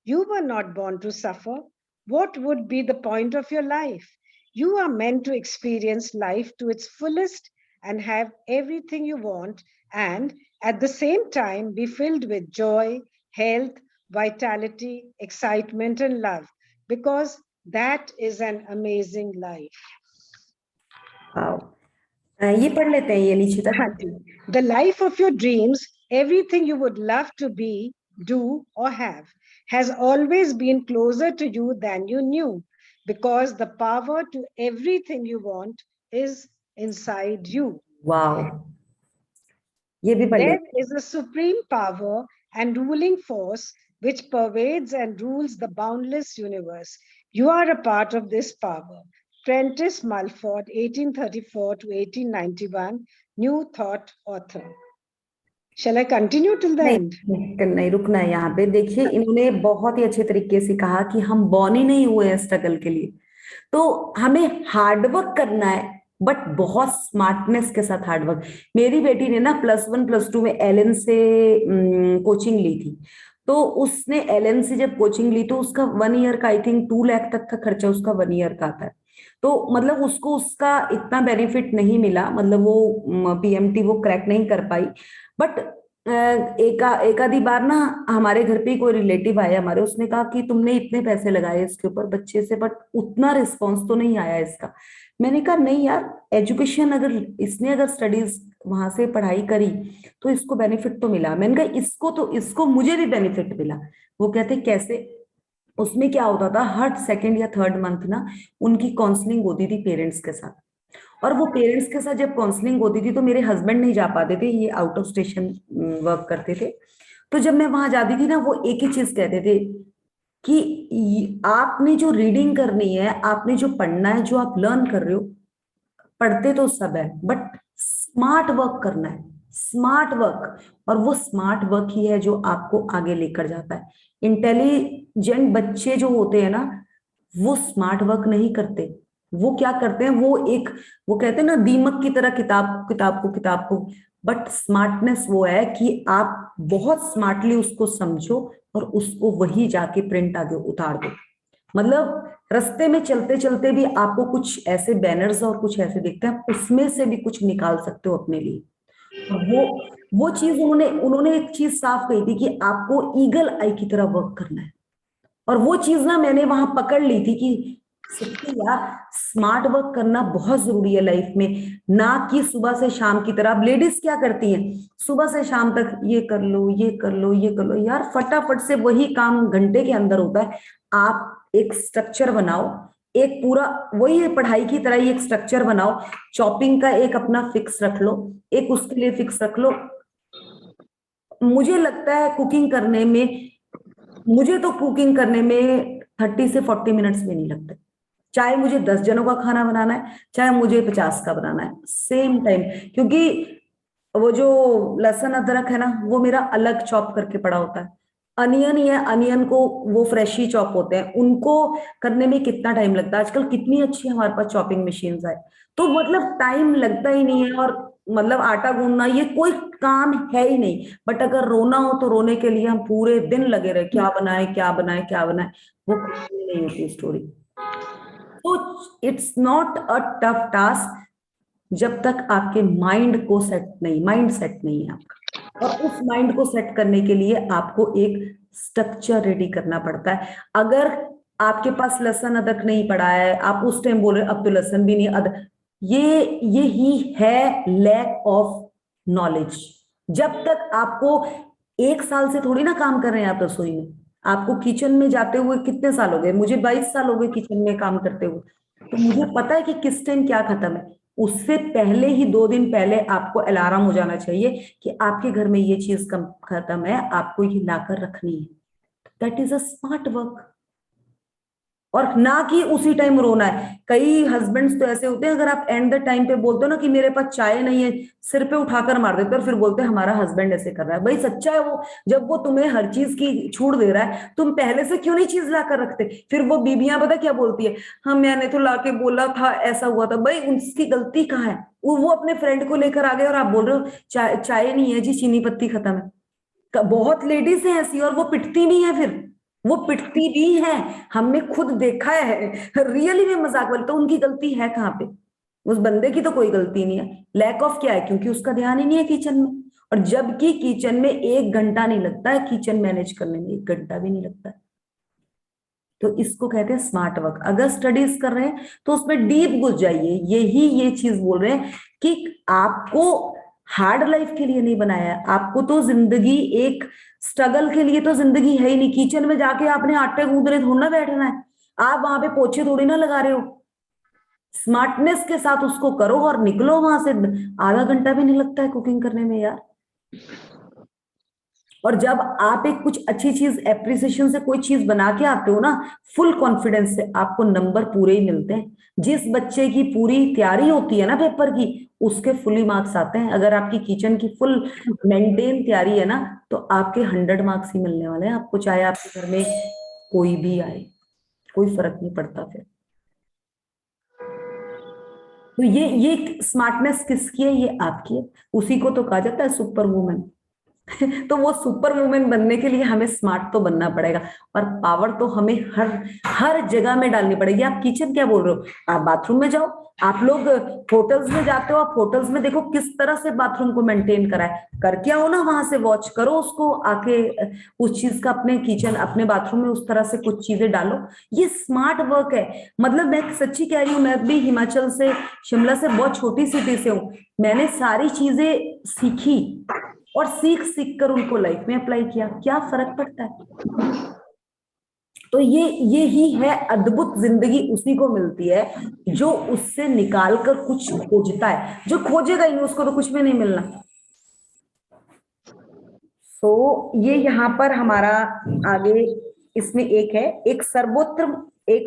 You were not born to suffer. What would be the point of your life? You are meant to experience life to its fullest and have everything you want, and at the same time be filled with joy, health, vitality, excitement, and love, because that is an amazing life. आओ, ये पढ़ लेते हैं ये नीचे तक। Hanji, the life of your dreams, everything you would love to be, do, or have, has always been closer to you than you knew, because the power to everything you want is inside you. Wow, ये भी पढ़ There लेते is a supreme power and ruling force which pervades and rules the boundless universe. You are a part of this power. Prentice Mulford, 1834 to 1891, New Thought author. Shall I continue till the नहीं, end? नहीं रुकना है यहाँ पे। देखिए इन्होंने बहुत ही अच्छे तरीके से कहा कि हम बॉर्न ही नहीं हुए हैं स्ट्रगल के लिए, तो हमें हार्डवर्क करना है, बट बहुत स्मार्टनेस के साथ हार्डवर्क। मेरी बेटी ने ना +1 +2 में एलन से कोचिंग ली थी। तो उसने एलन से जब कोचिंग ली, तो उसका 1 ईयर का आई थिंक 2 लाख तक का खर्चा उसका 1 ईयर का आता है। तो मतलब उसको उसका इतना बेनिफिट नहीं मिला, मतलब वो पीएमटी वो क्रैक नहीं कर पाई। बट एक आधी बार ना हमारे घर पे ही कोई रिलेटिव आया हमारे, उसने कहा कि तुमने इतने पैसे लगाए इसके ऊपर बच्चे से, बट उतना रिस्पॉन्स तो नहीं आया इसका। मैंने कहा नहीं यार, एजुकेशन अगर इसने अगर स्टडीज वहां से पढ़ाई करी तो इसको बेनिफिट तो मिला। मैंने कहा इसको मुझे भी बेनिफिट मिला। वो कहते कैसे, उसमें क्या होता था, हर सेकेंड या थर्ड मंथ ना उनकी काउंसलिंग होती थी पेरेंट्स के साथ। और वो पेरेंट्स के साथ जब काउंसलिंग होती थी, तो मेरे हस्बैंड नहीं जा पाते थे, ये आउट ऑफ स्टेशन वर्क करते थे। तो जब मैं वहां जाती थी ना, वो एक ही चीज कहते थे कि आपने जो रीडिंग करनी है, आपने जो पढ़ना है, जो आप लर्न कर रहे हो, पढ़ते तो सब है, बट स्मार्ट वर्क करना है, स्मार्ट वर्क। और वो स्मार्ट वर्क ही है जो आपको आगे लेकर जाता है। इंटेलिजेंट बच्चे जो होते हैं ना, वो स्मार्ट वर्क नहीं करते। वो क्या करते हैं, वो कहते हैं ना, दीमक की तरह किताब को। बट स्मार्टनेस वो है कि आप बहुत स्मार्टली उसको समझो और उसको वही जाके प्रिंट आगे उतार दो। मतलब रास्ते में चलते चलते भी आपको कुछ ऐसे बैनर्स और कुछ ऐसे दिखते हैं, उसमें से भी कुछ निकाल सकते हो अपने लिए। वो चीज उन्होंने एक चीज साफ कही थी कि आपको ईगल आई की तरह वर्क करना है। और वो चीज ना मैंने वहां पकड़ ली थी कि सच्ची यार, स्मार्ट वर्क करना बहुत जरूरी है लाइफ में। ना कि सुबह से शाम की तरह। अब लेडीज क्या करती हैं, सुबह से शाम तक ये कर लो, ये कर लो, ये कर लो। यार फटाफट से वही काम घंटे के अंदर होता है। आप एक स्ट्रक्चर बनाओ, एक पूरा वही है पढ़ाई की तरह ही एक स्ट्रक्चर बनाओ। चॉपिंग का एक अपना फिक्स रख लो, एक उसके लिए फिक्स रख लो। मुझे लगता है मुझे तो कुकिंग करने में 30 से 40 मिनट्स भी नहीं लगते। चाहे मुझे 10 जनों का खाना बनाना है, चाहे मुझे 50 का बनाना है, सेम टाइम। क्योंकि वो जो लहसुन अदरक है ना, वो मेरा अलग चॉप करके पड़ा होता है। अनियन है, अनियन को वो फ्रेश ही चॉप होते हैं, उनको करने में कितना टाइम लगता है। आजकल कितनी अच्छी हमारे पास चॉपिंग मशीन है, तो मतलब टाइम लगता ही नहीं है। और मतलब आटा गूंदना ये कोई काम है ही नहीं। बट अगर रोना हो तो रोने के लिए हम पूरे दिन लगे रहे, क्या बनाए क्या बनाए क्या बनाए, वो कुछ नहीं होती स्टोरी। तो it's not a tough task जब तक आपके माइंड सेट नहीं है आपका। और उस माइंड को सेट करने के लिए आपको एक स्ट्रक्चर रेडी करना पड़ता है। अगर आपके पास लहसुन अदरक नहीं पड़ा है, आप उस टाइम बोल रहे अब तो लहसुन भी नहीं अदरक, ये ही है लैक ऑफ नॉलेज। जब तक आपको 1 साल से थोड़ी ना काम कर रहे हैं आप रसोई में, आपको किचन में जाते हुए कितने साल हो गए? मुझे 22 साल हो गए किचन में काम करते हुए। तो मुझे पता है कि किस टाइम क्या खत्म है। उससे पहले ही 2 दिन पहले आपको अलार्म हो जाना चाहिए कि आपके घर में ये चीज कम खत्म है, आपको ये लाकर रखनी है। That is a smart work. और ना कि उसी टाइम रोना है। कई हस्बैंड्स तो ऐसे होते हैं, अगर आप एंड द टाइम पे बोलते हो ना कि मेरे पास चाय नहीं है, सिर पे उठाकर मार देते हैं और फिर बोलते हैं हमारा हस्बैंड ऐसे कर रहा है। भाई सच्चा है वो, जब वो तुम्हें हर चीज की छूट दे रहा है, तुम पहले से क्यों नहीं चीज लाकर रखते? फिर वो बीबियां पता क्या बोलती है, हाँ मैंने तो लाके बोला था, ऐसा हुआ था। भाई उसकी गलती कहाँ है? वो अपने फ्रेंड को लेकर आ गए और आप बोल रहे हो चाय नहीं है जी, चीनी पत्ती खत्म है। बहुत लेडीज हैं ऐसी, और वो पिटती भी हैं, फिर वो पिटती भी हैं। हमने खुद देखा है, रियली में मजाक वाले। तो उनकी गलती है कहाँ पे? उस बंदे की तो कोई गलती नहीं है। लैक ऑफ क्या है? क्योंकि उसका ध्यान ही नहीं है किचन में। और जबकि किचन में 1 घंटा नहीं लगता है, किचन मैनेज करने में 1 घंटा भी नहीं लगता है। तो इसको कहते हैं स्मार्ट वर्क। अगर स्टडीज कर रहे हैं तो उसमें डीप घुस जाइए। ये चीज बोल रहे हैं कि आपको हार्ड लाइफ के लिए नहीं बनाया है, आपको तो जिंदगी एक स्ट्रगल के लिए तो जिंदगी है ही नहीं। किचन में जाके आपने आटे गूंदने थोड़ा ना बैठना है, आप वहां पे पोछे थोड़ी ना लगा रहे हो। स्मार्टनेस के साथ उसको करो और निकलो वहां से। आधा घंटा भी नहीं लगता है कुकिंग करने में यार। और जब आप एक कुछ अच्छी चीज एप्रिसिएशन से कोई चीज बना के आते हो ना, फुल कॉन्फिडेंस से, आपको नंबर पूरे ही मिलते हैं। जिस बच्चे की पूरी तैयारी होती है ना पेपर की, उसके फुली मार्क्स आते हैं। अगर आपकी किचन की फुल मेंटेन तैयारी है ना, तो आपके 100 मार्क्स ही मिलने वाले हैं आपको, चाहे आपके घर में कोई भी आए, कोई फर्क नहीं पड़ता फिर। तो ये स्मार्टनेस किसकी है? ये आपकी है। उसी को तो कहा जाता है सुपर वुमेन। तो वो सुपर वुमेन बनने के लिए हमें स्मार्ट तो बनना पड़ेगा। और पावर तो हमें हर हर जगह में डालनी पड़ेगी। आप किचन क्या बोल रहे हो, आप बाथरूम में जाओ। आप लोग होटल्स में जाते हो, आप होटल्स में देखो किस तरह से बाथरूम को मेंटेन करा है, करके आओ ना वहां से, वॉच करो उसको आके। उस चीज का अपने किचन अपने बाथरूम में उस तरह से कुछ चीजें डालो। ये स्मार्ट वर्क है। मतलब मैं सच्ची कह रही हूँ, मैं भी हिमाचल से, शिमला से, बहुत छोटी सिटी से हूँ। मैंने सारी चीजें सीखी और सीख सीख कर उनको लाइफ में अप्लाई किया। क्या फर्क पड़ता है? तो ये ही है अद्भुत जिंदगी। उसी को मिलती है जो उससे निकाल कर कुछ खोजता है। जो खोजेगा ही नहीं उसको तो कुछ भी नहीं मिलना। तो ये यहाँ पर हमारा आगे इसमें एक है, एक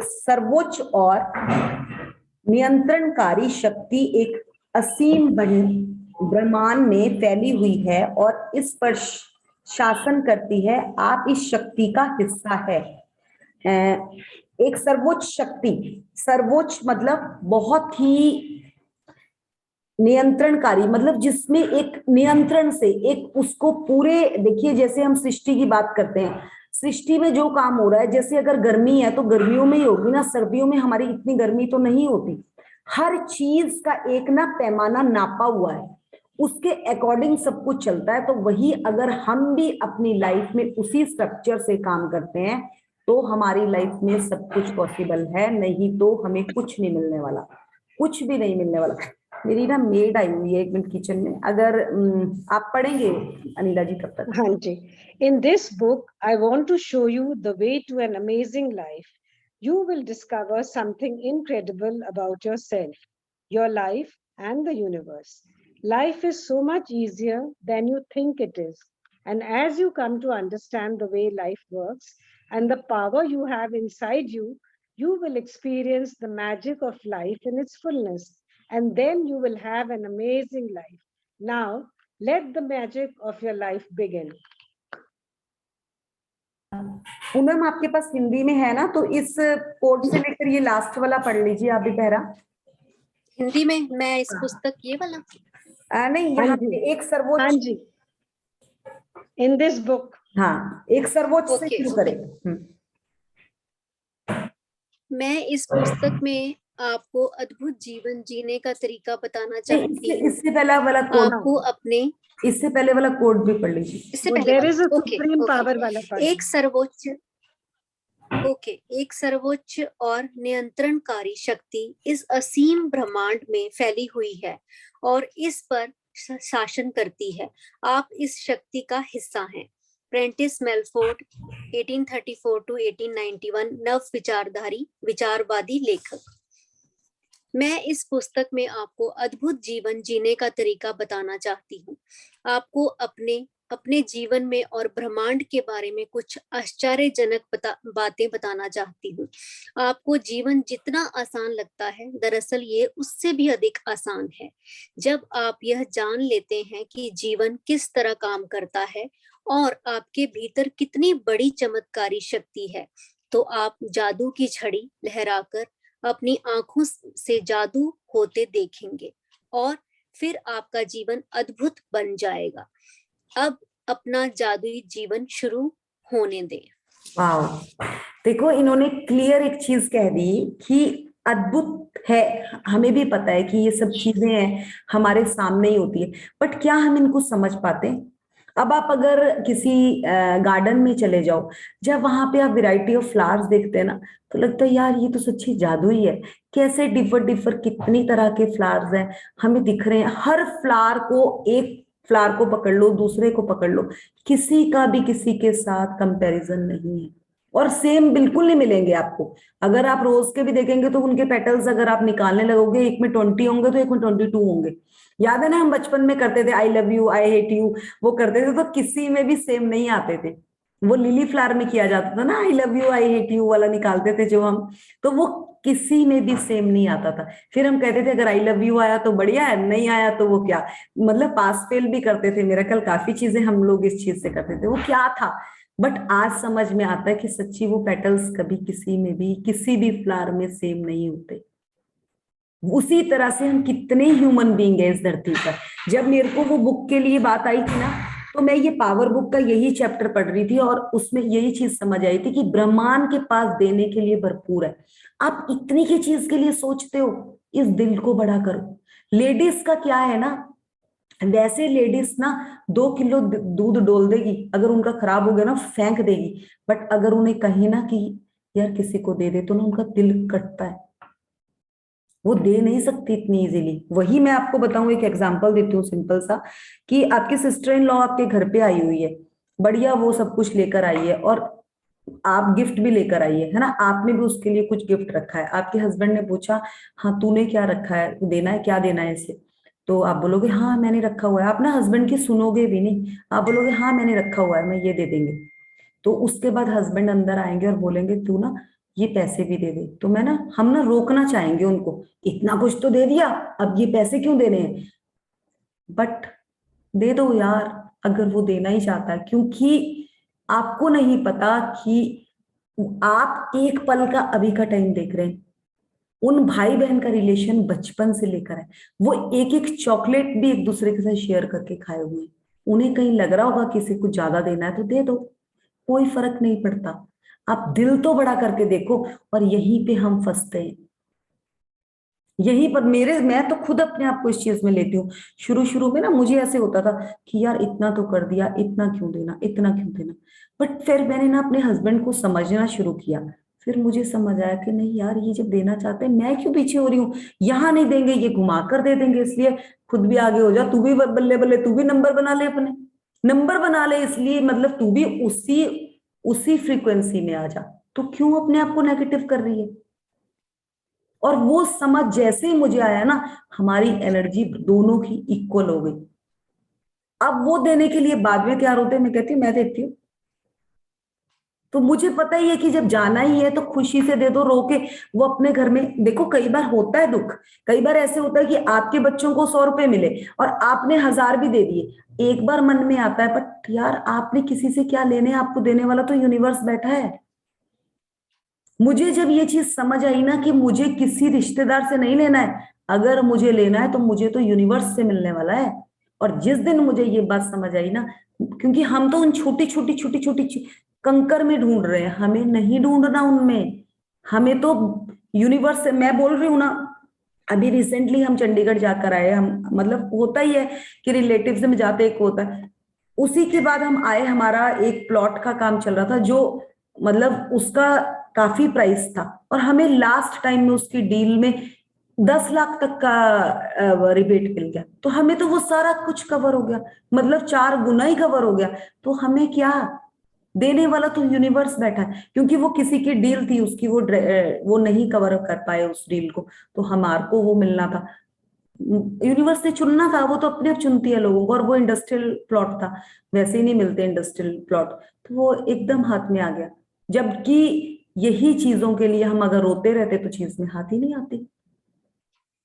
सर्वोच्च और नियंत्रणकारी शक्ति एक असीम ब्रह्मांड में फैली हुई है और इस पर शासन करती है। आप इस शक्ति का हिस्सा है। एक सर्वोच्च शक्ति, सर्वोच्च मतलब बहुत ही नियंत्रणकारी, मतलब जिसमें एक नियंत्रण से एक उसको पूरे, देखिए जैसे हम सृष्टि की बात करते हैं, सृष्टि में जो काम हो रहा है, जैसे अगर गर्मी है तो गर्मियों में ही होगी ना, सर्दियों में हमारी इतनी गर्मी तो नहीं होती। हर चीज का एक ना पैमाना नापा हुआ है, उसके अकॉर्डिंग सब कुछ चलता है। तो वही अगर हम भी अपनी लाइफ में उसी स्ट्रक्चर से काम करते हैं तो हमारी लाइफ में सब कुछ पॉसिबल है, नहीं तो हमें कुछ नहीं मिलने वाला, कुछ भी नहीं मिलने वाला। मेरी ना मेड आई हुई है 1 मिनट किचन में, अगर आप पढ़ेंगे अनिला जी तब तक। Hanji. In this book, I want to show you the way to an amazing life. You will discover something incredible about yourself, your life, and the universe. Life is so much easier than you think it is. And as you come to understand the way life works and the power you have inside you, you will experience the magic of life in its fullness. And then you will have an amazing life. Now, let the magic of your life begin. Poonam आपके पास हिंदी में है ना, तो इस कोड से लेकर ये लास्ट वाला पढ़ लीजिए आप भी पहरा। हिंदी में मैं इस पुस्तक ये वाला नहीं, यहाँ पे एक सर्वोच्च। Hanji. In this book. हाँ, एक सर्वोच्च से Okay, शुरू okay. करें। मैं इस पुस्तक में आपको अद्भुत जीवन जीने का तरीका बताना चाहती हूँ। इससे पहले वाला कोड, आपको अपने इससे पहले वाला कोड भी पढ़ लीजिए। इससे पहले There is a okay supreme power वाला part. एक सर्वोच्च और नियंत्रणकारी शक्ति इस असीम ब्रह्मांड में फैली हुई है और इस पर शासन करती है। आप इस शक्ति का हिस्सा हैं। प्रेंटिस मेलफोर्ड 1834 to 1891 नव विचारवादी लेखक। मैं इस पुस्तक में आपको अद्भुत जीवन जीने का तरीका बताना चाहती हूँ। आपको अपने जीवन में और ब्रह्मांड के बारे में कुछ आश्चर्यजनक बातें बताना चाहती हूँ। आपको जीवन जितना आसान लगता है, दरअसल ये उससे भी अधिक आसान है। जब आप यह जान लेते हैं कि जीवन किस तरह काम करता है और आपके भीतर कितनी बड़ी चमत्कारी शक्ति है, तो आप जादू की छड़ी लहराकर अपनी आंखों से जादू होते देखेंगे और फिर आपका जीवन अद्भुत बन जाएगा। अब अपना जादुई जीवन शुरू होने दें। वाह, देखो इन्होंने क्लियर एक चीज कह दी कि अद्भुत है। हमें भी पता है कि ये सब चीजें हैं हमारे सामने ही होती है, बट क्या हम इनको समझ पाते हैं? अब आप अगर किसी गार्डन में चले जाओ, जब वहां पे आप वैरायटी ऑफ फ्लावर्स देखते हैं ना, तो लगता है यार ये तो सच्ची जादू ही है। कैसे डिफर कितनी तरह के फ्लावर्स हैं हमें दिख रहे हैं। हर फ्लावर को, एक फ्लावर को पकड़ लो, दूसरे को पकड़ लो, किसी का भी किसी के साथ कंपैरिजन नहीं है और सेम बिल्कुल नहीं मिलेंगे आपको। अगर आप रोज के भी देखेंगे तो उनके पेटल्स अगर आप निकालने लगोगे, एक में 20 होंगे तो एक में 22 होंगे। याद है ना, हम बचपन में करते थे I love you, I hate you, वो करते थे, तो किसी में भी सेम नहीं आते थे। वो लिली फ्लावर में किया जाता था ना, I love you I hate you वाला निकालते थे जो हम, तो वो किसी में भी सेम नहीं आता था। फिर हम कहते थे अगर आई लव यू आया तो बढ़िया है, नहीं आया तो वो क्या, मतलब पास फेल भी करते थे। मेरा कल काफी चीजें हम लोग इस चीज से करते थे, वो क्या था। बट आज समझ में आता है कि सच्ची वो पेटल्स कभी किसी में भी, किसी भी फ्लावर में सेम नहीं होते। उसी तरह से हम कितने ह्यूमन बीइंग है इस धरती पर। जब मेरे को वो बुक के लिए बात आई थी ना, तो मैं ये पावर बुक का यही चैप्टर पढ़ रही थी और उसमें यही चीज समझ आई थी कि ब्रह्मांड के पास देने के लिए भरपूर है। आप इतनी की चीज के लिए सोचते हो, इस दिल को बड़ा करो। लेडीज का क्या है ना, वैसे लेडीज ना 2 किलो दूध डोल देगी, अगर उनका खराब हो गया ना फेंक देगी, बट अगर उन्हें कहीं ना कि यार किसी को दे दे तो ना उनका दिल कटता है, वो दे नहीं सकती इतनी इजीली। वही मैं आपको बताऊं, एक एग्जांपल देती हूँ सिंपल सा, कि आपकी सिस्टर इन लॉ आपके घर पे आई हुई है, बढ़िया वो सब कुछ लेकर आई है और आप गिफ्ट भी लेकर आई है ना, आपने भी उसके लिए कुछ गिफ्ट रखा है। आपके हस्बैंड ने पूछा हाँ तूने क्या रखा है, देना है, क्या देना है इसे? तो आप बोलोगे हाँ मैंने रखा हुआ है, आप ना हस्बैंड की सुनोगे भी नहीं, आप बोलोगे हाँ मैंने रखा हुआ है, मैं ये दे देंगे। तो उसके बाद हस्बैंड अंदर आएंगे और बोलेंगे तू ना ये पैसे भी दे दे, तो मैं ना हम ना रोकना चाहेंगे उनको, इतना कुछ तो दे दिया, अब ये पैसे क्यों देने हैं। बट दे दो यार, अगर वो देना ही चाहता है, क्योंकि आपको नहीं पता कि आप एक पल का अभी का टाइम देख रहे हैं, उन भाई बहन का रिलेशन बचपन से लेकर है, वो एक एक चॉकलेट भी एक दूसरे के साथ शेयर करके खाए हुए हैं। उन्हें कहीं लग रहा होगा किसी को ज्यादा देना है तो दे दो, कोई फर्क नहीं पड़ता। आप दिल तो बड़ा करके देखो, और यहीं पे हम फंसते हैं। यहीं पर मैं तो खुद अपने आप को इस चीज में लेती हूँ। शुरू शुरू में ना मुझे ऐसे होता था कि यार इतना तो कर दिया, इतना क्यों देना, इतना क्यों देना। बट फिर मैंने ना अपने हस्बैंड को समझना शुरू किया। फिर मुझे समझ आया कि नहीं यार, ये जब देना चाहते हैं मैं क्यों पीछे हो रही हूँ। यहाँ नहीं देंगे, ये घुमा कर दे देंगे, इसलिए खुद भी आगे हो जा, तू भी बल्ले बल्ले तू भी नंबर बना ले अपने, नंबर बना ले, इसलिए मतलब तू भी उसी उसी फ्रीक्वेंसी में आ जा। तो क्यों अपने आप को नेगेटिव कर रही है। और वो समझ जैसे ही मुझे आया ना, हमारी एनर्जी दोनों की इक्वल हो गई। अब वो देने के लिए बाद में तैयार होते हैं, मैं कहती हूँ मैं देती हूँ। तो मुझे पता ही है कि जब जाना ही है तो खुशी से दे दो, रो के। वो अपने घर में देखो, कई बार होता है दुख, कई बार ऐसे होता है कि आपके बच्चों को 100 रुपए मिले और आपने 1000 भी दे दिए। एक बार मन में आता है, बट यार आपने किसी से क्या लेने, आपको देने वाला तो यूनिवर्स बैठा है। मुझे जब ये चीज समझ आई ना कि मुझे किसी रिश्तेदार से नहीं लेना है, अगर मुझे लेना है तो मुझे तो यूनिवर्स से मिलने वाला है। और जिस दिन मुझे ये बात समझ आई ना, क्योंकि हम तो उन छोटी छोटी छोटी छोटी कंकर में ढूंढ रहे हैं, हमें नहीं ढूंढना उनमें, हमें तो यूनिवर्स से। मैं बोल रही हूँ ना, अभी रिसेंटली हम चंडीगढ़ जाकर आए, हम मतलब होता ही है कि रिलेटिव्स में जाते एक होता है। उसी के बाद हम आए, हमारा एक प्लॉट का काम चल रहा था, जो मतलब उसका काफी प्राइस था, और हमें लास्ट टाइम में उसकी डील में 10 लाख तक का रिबेट मिल गया। तो हमें तो वो सारा कुछ कवर हो गया, मतलब 4 गुना ही कवर हो गया। तो हमें क्या, देने वाला तो यूनिवर्स बैठा है। क्योंकि वो किसी की डील थी, उसकी वो नहीं कवर कर पाए उस डील को, तो हमारे को वो मिलना था। यूनिवर्स ने चुनना था, वो तो अपने आप चुनती है लोगों को, और वो इंडस्ट्रियल प्लॉट था, वैसे ही नहीं मिलते इंडस्ट्रियल प्लॉट। तो वो एकदम हाथ में आ गया। जबकि यही चीजों के लिए हम अगर रोते रहते तो चीज में हाथ ही नहीं आती।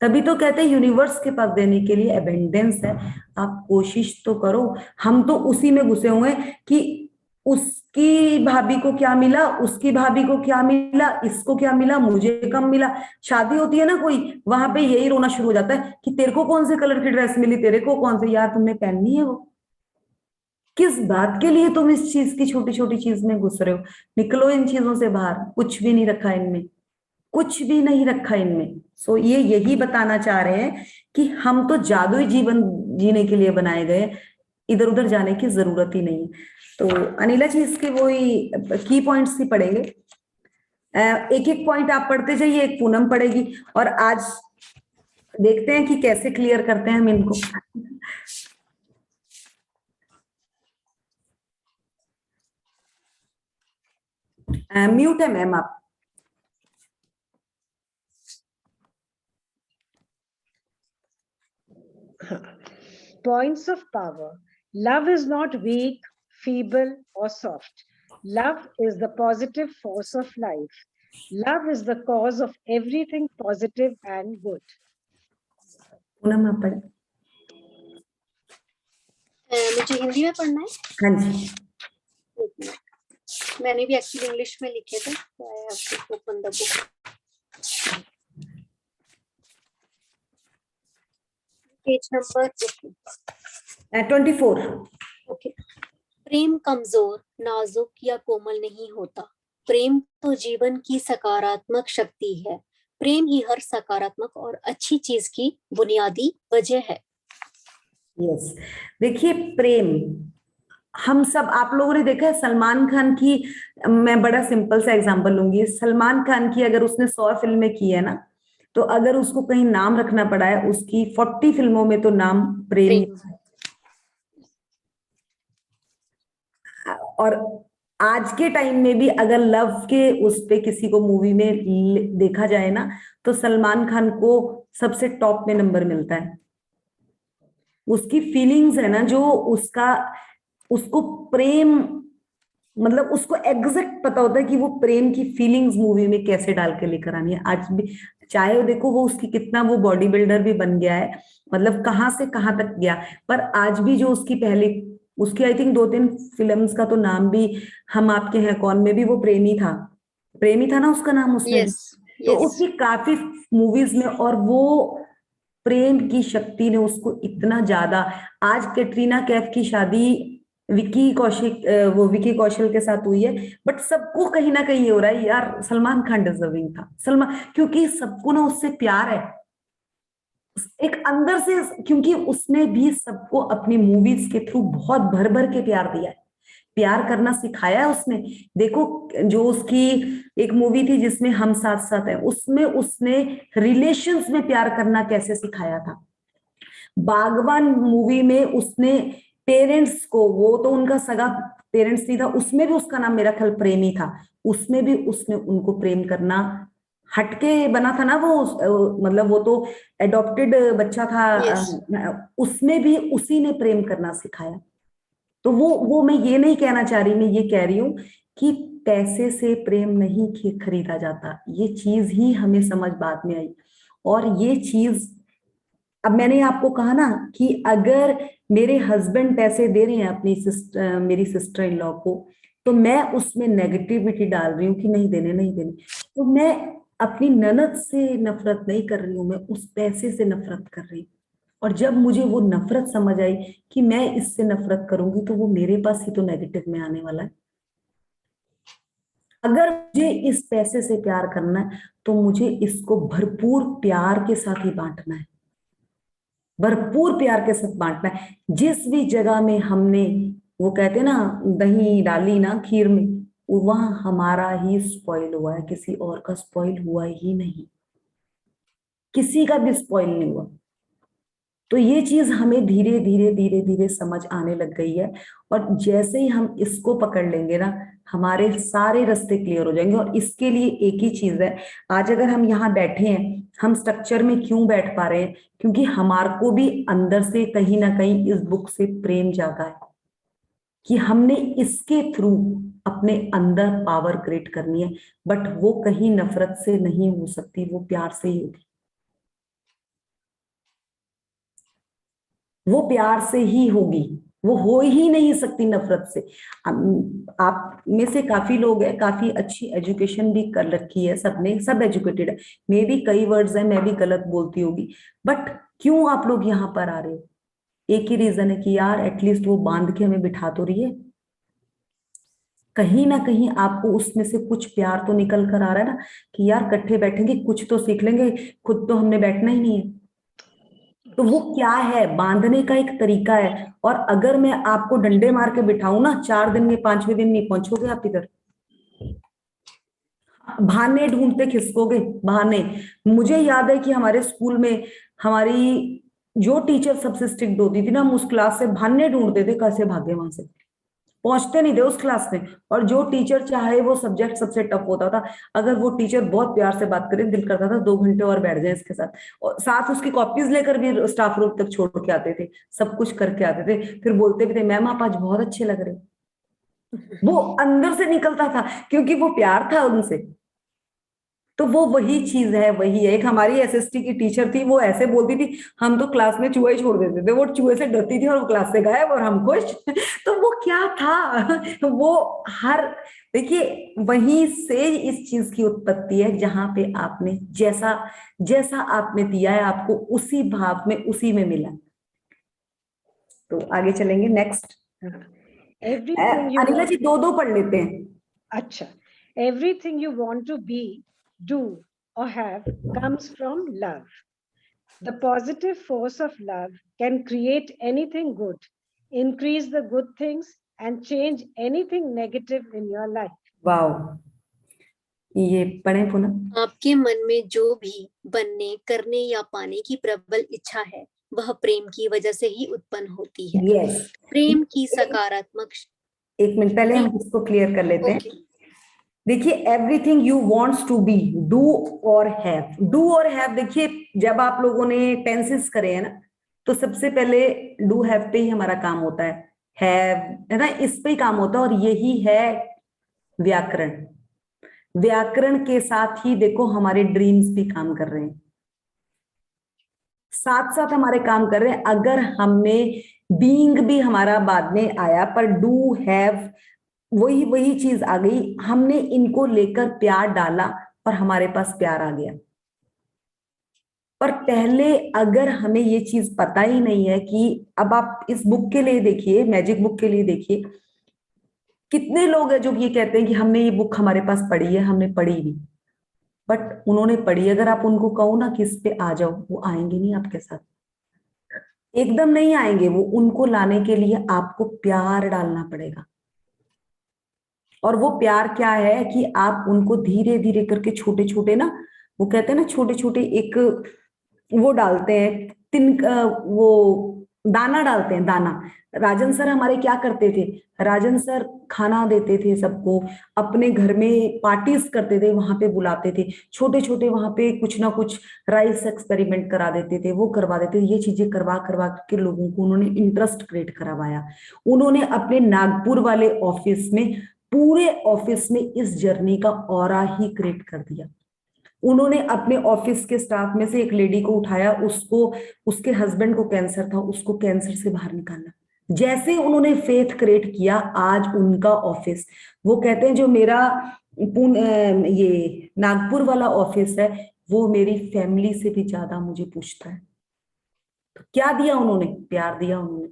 तभी तो कहते हैं यूनिवर्स के पास देने के लिए अबेंडेंस है, आप कोशिश तो करो। हम तो उसी में घुसे हुए हैं कि उसकी भाभी को क्या मिला, उसकी भाभी को क्या मिला, इसको क्या मिला, मुझे कम मिला। शादी होती है ना कोई, वहां पे यही रोना शुरू हो जाता है कि तेरे को कौन से कलर की ड्रेस मिली, तेरे को कौन से, यार तुमने पहननी है वो। किस बात के लिए तुम इस चीज की छोटी छोटी चीज में घुस रहे हो। निकलो इन चीजों से बाहर, कुछ भी नहीं रखा इनमें, कुछ भी नहीं रखा इनमें। सो ये यही बताना चाह रहे हैं कि हम तो जादुई जीवन जीने के लिए बनाए गए, इधर उधर जाने की जरूरत ही नहीं है। तो अनिला जी इसके वही की पॉइंट्स ही पढ़ेंगे, एक एक पॉइंट आप पढ़ते जाइए, एक पूनम पढ़ेगी, और आज देखते हैं कि कैसे क्लियर करते हैं हम इनको। म्यूट है मैम आप। Points of power. Love is not weak, feeble, or soft. Love is the positive force of life. Love is the cause of everything positive and good. Poonam आप पढ़े। मुझे हिंदी में पढ़ना है। हाँ जी। एक मिनट, मैंने भी एक्चुअली इंग्लिश में लिखे थे, तो I have to open the book. Page number 24। Okay. प्रेम कमजोर, नाजुक या कोमल नहीं होता। प्रेम तो जीवन की सकारात्मक शक्ति है। प्रेम ही हर सकारात्मक और अच्छी चीज की बुनियादी वजह है। यस, देखिए प्रेम, हम सब, आप लोगों ने देखा है सलमान खान की, मैं बड़ा सिंपल सा एग्जांपल लूंगी, सलमान खान की अगर उसने 100 फिल्में की है ना, तो अगर उसको कहीं नाम रखना पड़ा है, उसकी 40 फिल्मों में तो नाम प्रेम ही है। और आज के टाइम में भी अगर लव के उस पे किसी को मूवी में देखा जाए ना, तो सलमान खान को सबसे टॉप में नंबर मिलता है। उसकी फीलिंग्स है ना, जो उसका, उसको प्रेम, मतलब उसको एग्जैक्ट पता होता है कि वो प्रेम की फीलिंग्स मूवी में कैसे डाल के लेकर आनी है। आज भी चाहे वो देखो वो उसकी कितना, वो बॉडी बिल्डर भी बन गया है, मतलब कहाँ से कहाँ तक गया, पर आज भी जो उसकी पहले, उसकी आई थिंक 2-3 फिल्म्स का तो नाम भी, हम आपके हैं कौन में भी वो प्रेमी था, प्रेमी था ना उसका नाम उसमें भी। यस तो यस। उसकी काफी मूवीज में, और वो प्रेम की शक्ति ने उसको इतना ज्यादा, आज कैटरीना कैफ की शादी विकी कौशिक, वो विकी कौशल के साथ हुई है, बट सबको कहीं ना कहीं ये हो रहा है यार सलमान खान डिजर्विंग था, सलमान, क्योंकि सबको ना उससे प्यार है एक अंदर से, क्योंकि उसने भी सबको अपनी मूवीज के थ्रू बहुत भर भर के प्यार दिया है, प्यार करना सिखाया है उसने। देखो जो उसकी एक मूवी थी जिसमें हम साथ साथ हैं, उसमें उसने रिलेशंस में प्यार करना कैसे सिखाया था। बागवान मूवी में उसने पेरेंट्स को, वो तो उनका सगा पेरेंट्स नहीं था, उसमें भी उसका नाम मेरा ख्याल प्रेमी था, उसमें भी उसने उनको प्रेम करना, हटके बना था ना वो मतलब वो तो एडॉप्टेड बच्चा था, यस उसमें भी उसी ने प्रेम करना सिखाया। तो वो मैं ये नहीं कहना चाह रही, मैं ये कह रही हूँ कि पैसे से प्रेम नहीं खरीदा जाता, ये चीज ही हमें समझ बाद में आई। और ये चीज, अब मैंने आपको कहा ना कि अगर मेरे हस्बैंड पैसे दे रहे हैं अपनी सिस्टर, मेरी सिस्टर इन लॉ को, तो मैं उसमें नेगेटिविटी डाल रही हूँ कि नहीं देने नहीं देने, तो मैं अपनी ननद से नफरत नहीं कर रही हूँ, मैं उस पैसे से नफरत कर रही हूँ। और जब मुझे वो नफरत समझ आई कि मैं इससे नफरत करूंगी तो वो मेरे पास ही तो नेगेटिव में आने वाला है। अगर मुझे इस पैसे से प्यार करना है तो मुझे इसको भरपूर प्यार के साथ ही बांटना है, भरपूर प्यार के साथ बांटना है। जिस भी जगह में हमने, वो कहते हैं ना, दही डाली ना खीर में, वहां हमारा ही स्पॉइल हुआ है, किसी और का स्पॉइल हुआ ही नहीं, किसी का भी स्पॉइल नहीं हुआ। तो ये चीज हमें धीरे धीरे धीरे धीरे समझ आने लग गई है, और जैसे ही हम इसको पकड़ लेंगे ना, हमारे सारे रास्ते क्लियर हो जाएंगे। और इसके लिए एक ही चीज है, आज अगर हम यहाँ बैठे हैं, हम स्ट्रक्चर में क्यों बैठ पा रहे हैं, क्योंकि हमारे को भी अंदर से कहीं ना कहीं इस बुक से प्रेम जागा है कि हमने इसके थ्रू अपने अंदर पावर क्रिएट करनी है। बट वो कहीं नफरत से नहीं हो सकती, वो प्यार से ही होगी, वो प्यार से ही होगी, वो हो ही नहीं सकती नफरत से। आप में से काफी लोग हैं, काफी अच्छी एजुकेशन भी कर रखी है सबने, सब एजुकेटेड है, मे भी कई वर्ड्स हैं मैं भी गलत बोलती होगी, बट क्यों आप लोग यहाँ पर आ रहे हो? एक ही रीजन है कि यार एटलीस्ट वो बांध के हमें बिठा तो रही है, कहीं ना कहीं आपको उसमें से कुछ प्यार तो निकल कर आ रहा है ना, कि यार इकट्ठे बैठेंगे कुछ तो सीख लेंगे, खुद तो हमने बैठना ही नहीं है। तो वो क्या है, बांधने का एक तरीका है। और अगर मैं आपको डंडे मार के बिठाऊं ना, 4 दिन में 5वें दिन नहीं पहुंचोगे आप इधर, बहाने ढूंढते खिसकोगे, बहाने। मुझे याद है कि हमारे स्कूल में हमारी जो टीचर सबसे स्ट्रिक्ट होती थी ना, हम उस क्लास से बहाने ढूंढते थे कैसे भागे वहां से, पहुंचते नहीं थे उस क्लास में। और जो टीचर, चाहे वो सब्जेक्ट सबसे टफ होता था, अगर वो टीचर बहुत प्यार से बात करे, दिल करता था 2 घंटे और बैठ जाए इसके साथ, और साथ उसकी कॉपीज लेकर भी स्टाफ रूम तक छोड़ के आते थे, सब कुछ करके आते थे, फिर बोलते भी थे मैम आप आज बहुत अच्छे लग रहे। वो अंदर से निकलता था क्योंकि वो प्यार था उनसे। तो वो वही चीज है, वही है। एक हमारी एसएसटी की टीचर थी, वो ऐसे बोलती थी, हम तो क्लास में चूहे छोड़ देते थे, वो चूहे से डरती थी और वो क्लास से गायब और हम खुश। तो वो क्या था, वो हर, देखिए वहीं से इस चीज की उत्पत्ति है, जहां पे आपने जैसा जैसा आपने दिया है आपको उसी भाव में उसी में मिला। तो आगे चलेंगे next. Everything you Anila want, जी दो दो पढ़ लेते हैं। acha, everything you want to be, do, or have comes from love. The positive force of love can create anything good, increase the good things, and change anything negative in your life. Wow, ये पढ़े पुनः। आपके मन में जो भी बनने, करने या पाने की प्रबल इच्छा है, वह प्रेम की वजह से ही उत्पन्न होती है। यस, प्रेम की सकारात्मक एक मिनट पहले हम इसको क्लियर कर लेते हैं। ओके देखिए everything you wants to be, do or have, do or have, देखिए जब आप लोगों ने टेंसेस करे हैं ना, तो सबसे पहले डू हैव पे ही हमारा काम होता है ना, इस पे ही काम होता है। और यही है व्याकरण। व्याकरण के साथ ही देखो हमारे ड्रीम्स भी काम कर रहे हैं, साथ साथ हमारे काम कर रहे हैं। अगर हमने बीइंग भी हमारा बाद में आया, पर डू हैव वही वही चीज आ गई, हमने इनको लेकर प्यार डाला और हमारे पास प्यार आ गया। पर पहले अगर हमें ये चीज पता ही नहीं है कि, अब आप इस बुक के लिए देखिए, मैजिक बुक के लिए देखिए, कितने लोग हैं जो ये कहते हैं कि हमने ये बुक हमारे पास पढ़ी है, हमने पढ़ी भी, बट उन्होंने पढ़ी, अगर आप उनको कहो ना कि इस पे आ जाओ, वो आएंगे नहीं आपके साथ, एकदम नहीं आएंगे। वो उनको लाने के लिए आपको प्यार डालना पड़ेगा। और वो प्यार क्या है कि आप उनको धीरे धीरे करके छोटे छोटे ना, वो कहते हैं ना छोटे छोटे एक वो डालते हैं, वो दाना डालते हैं, दाना। राजन सर हमारे क्या करते थे, राजन सर खाना देते थे सबको, अपने घर में पार्टीज करते थे, वहां पे बुलाते थे, छोटे छोटे वहां पे कुछ ना कुछ राइस एक्सपेरिमेंट करा देते थे, वो करवा देते थे। ये चीजें करवा करवा के लोगों को उन्होंने इंटरेस्ट क्रिएट करवाया। उन्होंने अपने नागपुर वाले ऑफिस में, पूरे ऑफिस में इस जर्नी का ऑरा ही क्रिएट कर दिया। उन्होंने अपने ऑफिस के स्टाफ में से एक लेडी को उठाया, उसको, उसके हस्बैंड को कैंसर था, उसको कैंसर से बाहर निकाला। जैसे उन्होंने फेथ क्रिएट किया, आज उनका ऑफिस, वो कहते हैं जो मेरा ये नागपुर वाला ऑफिस है, वो मेरी फैमिली से भी ज्यादा मुझे पूछता है। तो क्या दिया उन्होंने, प्यार दिया उन्होंने।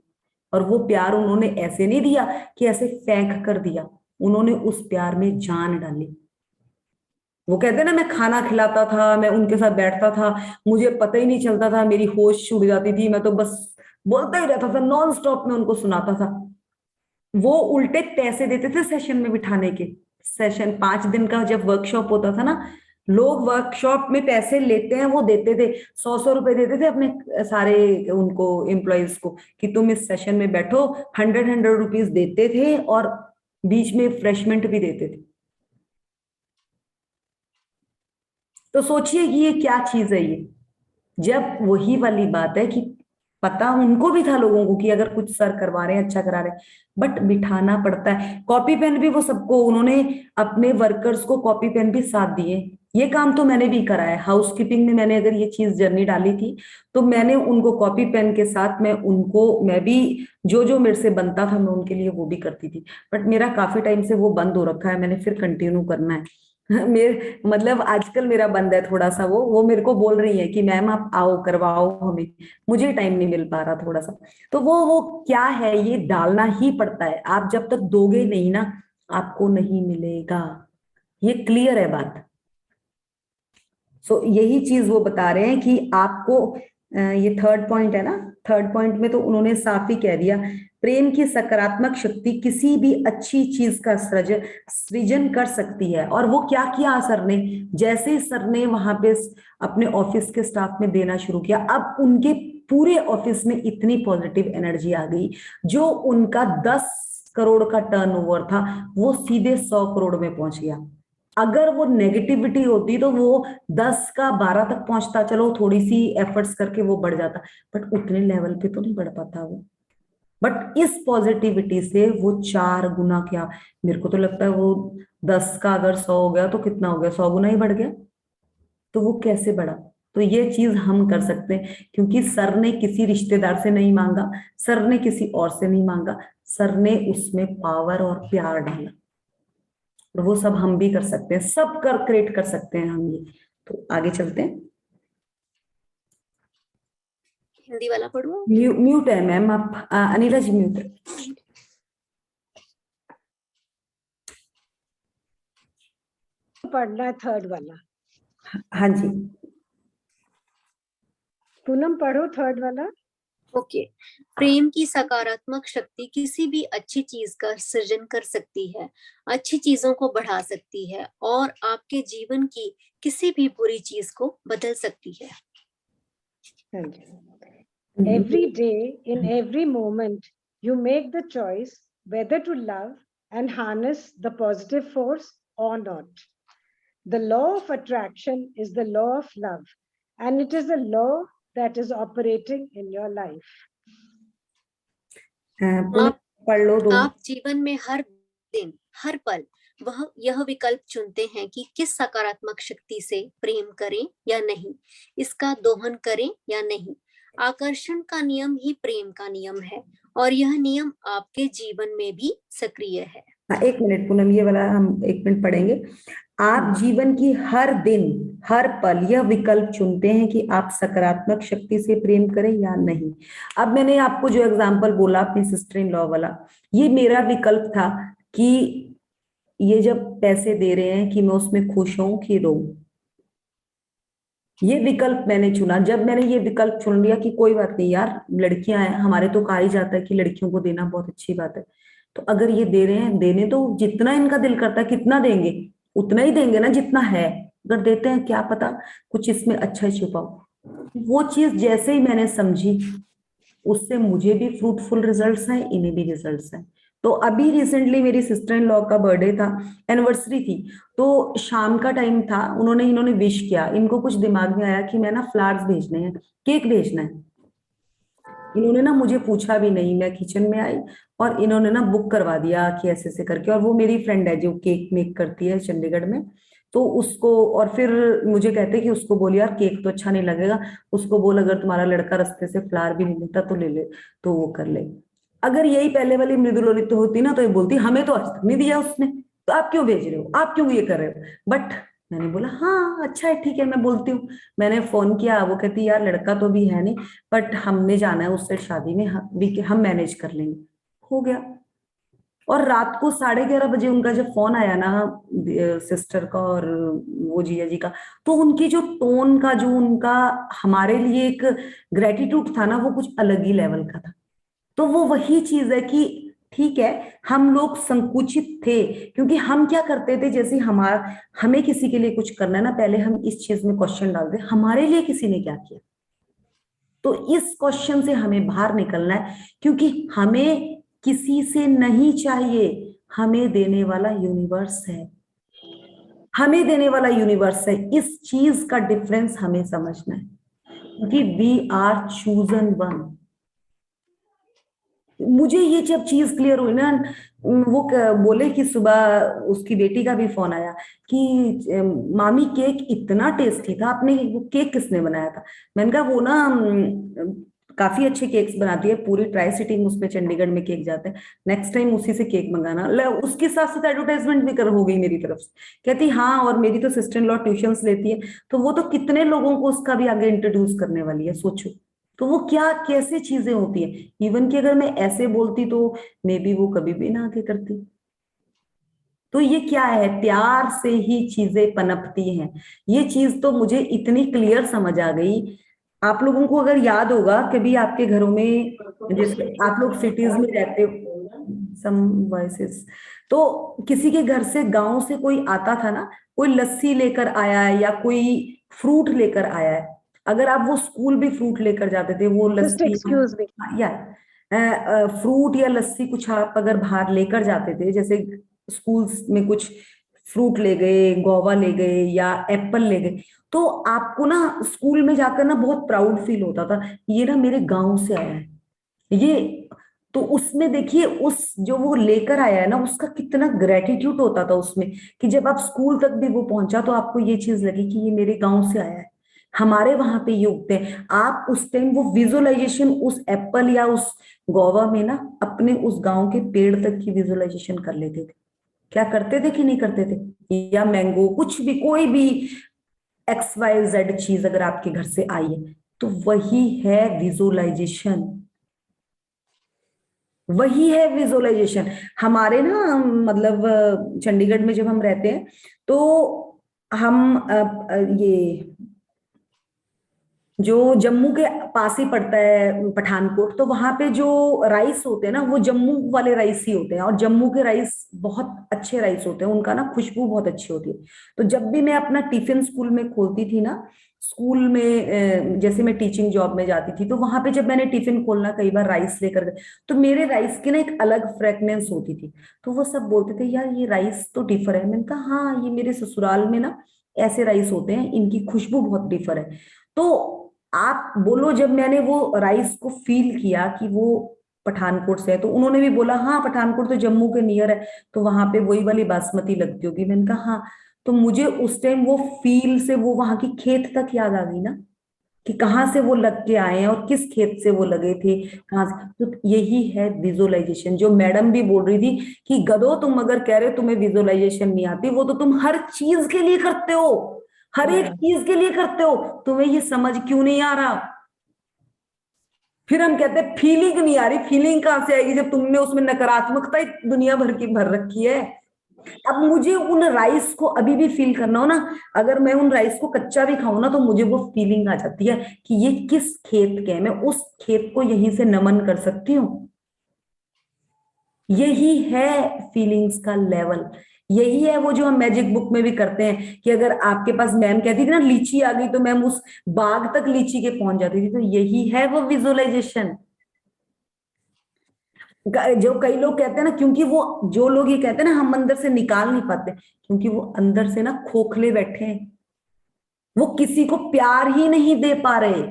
और वो प्यार उन्होंने ऐसे नहीं दिया कि ऐसे फेंक कर दिया, उन्होंने उस प्यार में जान डाली। वो कहते हैं ना, मैं खाना खिलाता था, मैं उनके साथ बैठता था, मुझे पता ही नहीं चलता था, मेरी होश छूट जाती थी, मैं तो बस बोलता ही रहता था, नॉन स्टॉप में उनको सुनाता था। वो उल्टे पैसे देते थे सेशन में बिठाने के। सेशन 5 दिन का जब वर्कशॉप होता था ना, लोग वर्कशॉप में पैसे लेते हैं, वो देते थे 100 रुपए देते थे अपने सारे उनको एम्प्लॉयज को कि तुम इस सेशन में बैठो। 100 रुपीज देते थे और बीच में रिफ्रेशमेंट भी देते थे। तो सोचिए कि ये क्या चीज है ये। जब वही वाली बात है कि पता उनको भी था लोगों को कि अगर कुछ सर करवा रहे हैं, अच्छा करा रहे हैं, बट बिठाना पड़ता है। कॉपी पेन भी वो सबको, उन्होंने अपने वर्कर्स को कॉपी पेन भी साथ दिए। ये काम तो मैंने भी करा है, हाउसकीपिंग में मैंने अगर ये चीज जर्नी डाली थी, तो मैंने उनको कॉपी पेन के साथ, मैं भी जो जो मेरे से बनता था मैं उनके लिए वो भी करती थी। बट मेरा काफी टाइम से वो बंद हो रखा है, मैंने फिर कंटिन्यू करना है। मेरे मतलब आजकल मेरा बंद है थोड़ा सा। वो मेरे को बोल रही है कि मैम आप आओ करवाओ हमें, मुझे टाइम नहीं मिल पा रहा थोड़ा सा। तो वो क्या है, ये डालना ही पड़ता है। आप जब तक दोगे नहीं ना, आपको नहीं मिलेगा, ये क्लियर है बात। सो यही चीज वो बता रहे हैं कि आपको ये थर्ड पॉइंट है ना, थर्ड पॉइंट में तो उन्होंने साफ ही कह दिया, प्रेम की सकारात्मक शक्ति किसी भी अच्छी चीज का सृजन कर सकती है। और वो क्या किया सर ने, जैसे सर ने वहां पे अपने ऑफिस के स्टाफ में देना शुरू किया, अब उनके पूरे ऑफिस में इतनी पॉजिटिव एनर्जी आ गई, जो उनका 10 करोड़ का टर्नओवर था वो सीधे 100 करोड़ में पहुंच गया। अगर वो नेगेटिविटी होती तो वो 10 का 12 तक पहुंचता, चलो थोड़ी सी एफर्ट्स करके वो बढ़ जाता, बट उतने लेवल पे तो नहीं बढ़ पाता वो। बट इस पॉजिटिविटी से वो 4 गुना, क्या मेरे को तो लगता है वो 10 का अगर 100 हो गया तो कितना हो गया, 100 गुना ही बढ़ गया। तो वो कैसे बढ़ा, तो ये चीज हम कर सकते हैं, क्योंकि सर ने किसी रिश्तेदार से नहीं मांगा, सर ने किसी और से नहीं मांगा, सर ने उसमें पावर और प्यार डाला। और वो सब हम भी कर सकते हैं, सब कर क्रिएट कर सकते हैं हम ये। तो आगे चलते हैं। हिंदी वाला पढ़ूं? म्यूट है मैम आप, अनिला जी म्यूट है। पढ़ना है थर्ड वाला। हाँ जी, पूनम पढ़ो थर्ड वाला। ओके। प्रेम की सकारात्मक शक्ति किसी भी अच्छी चीज का सृजन कर सकती है, अच्छी चीजों को बढ़ा सकती है और आपके जीवन की किसी भी बुरी चीज को बदल सकती है। Every day, in every moment, you make the choice whether to love and harness the positive force or not. The law of attraction is the law of love, and it is a law that is operating in your life. पुनः पढ़ लो दो। आप जीवन में हर दिन हर पल यह विकल्प चुनते हैं कि किस सकारात्मक शक्ति से प्रेम करें या नहीं, इसका दोहन करें या नहीं। आकर्षण का नियम ही प्रेम का नियम है और यह नियम आपके जीवन में भी सक्रिय है। एक मिनट पूनम, ये वाला हम 1 मिनट पढ़ेंगे। आप जीवन की हर दिन हर पल यह विकल्प चुनते हैं कि आप सकारात्मक शक्ति से प्रेम करें या नहीं। अब मैंने आपको जो एग्जांपल बोला अपनी सिस्टर इन लॉ वाला, ये मेरा विकल्प था कि ये जब पैसे दे रहे हैं कि मैं उसमें खुश हूं कि रहूं। ये विकल्प मैंने चुना। जब मैंने ये विकल्प चुन लिया कि कोई बात नहीं यार, लड़कियां हैं, हमारे तो कहा ही जाता है कि लड़कियों को देना बहुत अच्छी बात है, तो अगर ये दे रहे हैं देने तो जितना इनका दिल करता है। कितना देंगे? उतना ही देंगे ना जितना है। अगर देते हैं क्या पता कुछ इसमें अच्छा छुपा हो। वो चीज जैसे ही मैंने समझी, उससे मुझे भी फ्रूटफुल रिजल्ट्स हैं, इन्हें भी रिजल्ट्स हैं। तो अभी रिसेंटली मेरी सिस्टर इन लॉ का बर्थडे था, एनिवर्सरी थी, तो शाम का टाइम था, इन्होंने विश किया। इनको कुछ दिमाग में आया कि मैं ना फ्लावर्स भेजने हैं, केक भेजना है। इन्होंने ना मुझे पूछा भी नहीं, मैं किचन में आई और इन्होंने ना बुक करवा दिया कि ऐसे ऐसे करके। और वो मेरी फ्रेंड है जो केक मेक करती है चंडीगढ़ में, तो उसको, और फिर मुझे कहते कि उसको बोल यार केक तो अच्छा नहीं लगेगा, उसको बोल अगर तुम्हारा लड़का रास्ते से फ्लावर भी नहीं लेता तो ले ले, तो वो कर ले। अगर यही पहले वाली मृदुललित होती ना तो ये बोलती हमें तो आज तक नहीं दिया उसने, तो आप क्यों भेज रहे हो, आप क्यों ये कर रहे हो। बट मैंने बोला हाँ अच्छा है ठीक है, मैं बोलती हूँ। मैंने फोन किया, वो कहती यार लड़का तो भी है नहीं, बट हमने जाना है उससे शादी में, हम मैनेज कर लेंगे। हो गया। और रात को 11:30 बजे उनका जब फोन आया ना सिस्टर का और वो जीजा जी का, तो उनकी जो टोन का, जो उनका हमारे लिए एक ग्रेटिट्यूड था ना, वो कुछ अलग ही लेवल का था। तो वो वही चीज है कि ठीक है, हम लोग संकुचित थे, क्योंकि हम क्या करते थे, जैसे हमें किसी के लिए कुछ करना है ना, पहले हम इस चीज में क्वेश्चन डालते हमारे लिए किसी ने क्या किया। तो इस क्वेश्चन से हमें बाहर निकलना है, क्योंकि हमें किसी से नहीं चाहिए, हमें देने वाला यूनिवर्स है, हमें देने वाला यूनिवर्स है। इस चीज का डिफरेंस हमें समझना है, क्योंकि वी आर चूजन वन। मुझे ये जब चीज क्लियर हुई ना, वो बोले कि सुबह उसकी बेटी का भी फोन आया कि मामी केक इतना टेस्टी था, आपने वो केक किसने बनाया था। मैंने कहा वो ना काफी अच्छे केक्स बनाती है, पूरी ट्राई सिटी में उसमें चंडीगढ़ में केक जाते हैं, नेक्स्ट टाइम उसी से केक मंगाना। उसके साथ साथ एडवर्टाइजमेंट भी हो गई मेरी तरफ से। कहती हाँ, और मेरी तो सिस्टर इन लॉ ट्यूशंस लेती है, तो वो तो कितने लोगों को उसका भी आगे इंट्रोड्यूस करने वाली है, सोचो। तो वो क्या कैसे चीजें होती है। इवन कि अगर मैं ऐसे बोलती तो मे बी वो कभी भी ना आगे करती। तो ये क्या है, प्यार से ही चीजें पनपती हैं। ये चीज तो मुझे इतनी क्लियर समझ आ गई। आप लोगों को अगर याद होगा कभी आपके घरों में, जैसे आप लोग सिटीज में रहते हो, सम वॉइसेस, तो किसी के घर से गांव से कोई आता था ना, कोई लस्सी लेकर आया है या कोई फ्रूट लेकर आया है, अगर आप वो स्कूल भी फ्रूट लेकर जाते थे, वो Just लस्सी excuse me. या फ्रूट या लस्सी कुछ आप अगर बाहर लेकर जाते थे, जैसे स्कूल्स में कुछ फ्रूट ले गए, गोवा ले गए या एप्पल ले गए, तो आपको ना स्कूल में जाकर ना बहुत प्राउड फील होता था, ये ना मेरे गांव से आया है ये। तो उसमें देखिए, उस जो वो लेकर आया है ना, उसका कितना ग्रेटिट्यूड होता था उसमें, कि जब आप स्कूल तक भी वो पहुंचा तो आपको ये चीज लगी कि ये मेरे गांव से आया है, हमारे वहां पे ये उगते हैं। आप उस टाइम वो विजुअलाइजेशन उस एप्पल या उस गोवा में ना अपने उस गांव के पेड़ तक की विजुअलाइजेशन कर लेते थे। क्या करते थे कि नहीं करते थे। या मैंगो, कुछ भी, कोई भी XYZ चीज अगर आपके घर से आई है, तो वही है विजुअलाइजेशन, वही है विजुअलाइजेशन। हमारे ना मतलब चंडीगढ़ में जब हम रहते हैं तो हम ये जो जम्मू के पास ही पड़ता है पठानकोट, तो वहां पे जो राइस होते हैं ना, वो जम्मू वाले राइस ही होते हैं, और जम्मू के राइस बहुत अच्छे राइस होते हैं, उनका ना खुशबू बहुत अच्छी होती है। तो जब भी मैं अपना टिफिन स्कूल में खोलती थी ना, स्कूल में जैसे मैं टीचिंग जॉब में जाती थी, तो वहां पे जब मैंने टिफिन खोलना कई बार राइस लेकर गए, तो मेरे राइस की ना एक अलग फ्रेगनेंस होती थी। तो वो सब बोलते थे यार ये राइस तो डिफर है। मैंने कहा हाँ, ये मेरे ससुराल में ना ऐसे राइस होते हैं, इनकी खुशबू बहुत डिफर है। तो आप बोलो, जब मैंने वो राइस को फील किया कि वो पठानकोट से है, तो उन्होंने भी बोला हाँ पठानकोट तो जम्मू के नियर है, तो वहां पे वही वाली बासमती लगती होगी। मैंने कहा हाँ। तो मुझे उस टाइम वो फील से वो वहां की खेत तक याद आ गई ना, कि कहाँ से वो लग के आए हैं और किस खेत से वो लगे थे, कहाँ से। तो यही है विजुअलाइजेशन, जो मैडम भी बोल रही थी कि गधो तुम अगर कह रहे हो तुम्हें विजुअलाइजेशन नहीं आती, वो तो तुम हर चीज के लिए करते हो, हर एक Yeah. चीज के लिए करते हो, तुम्हें ये समझ क्यों नहीं आ रहा? फिर हम कहते हैं फीलिंग नहीं आ रही, फीलिंग कहां से आएगी जब तुमने उसमें नकारात्मकता ही दुनिया भर की भर रखी है। अब मुझे उन राइस को अभी भी फील करना हो ना, अगर मैं उन राइस को कच्चा भी खाऊं ना, तो मुझे वो फीलिंग आ जाती है कि ये किस खेत के हैं, मैं उस खेत को यहीं से नमन कर सकती हूँ। यही है फीलिंग्स का लेवल। यही है वो जो हम मैजिक बुक में भी करते हैं कि अगर आपके पास, मैम कहती थी ना लीची आ गई, तो मैम उस बाग तक लीची के पहुंच जाती थी। तो यही है वो विजुअलाइजेशन। जो कई लोग कहते हैं ना, क्योंकि वो जो लोग ये कहते हैं ना हम अंदर से निकाल नहीं पाते, क्योंकि वो अंदर से ना खोखले बैठे हैं, वो किसी को प्यार ही नहीं दे पा रहे।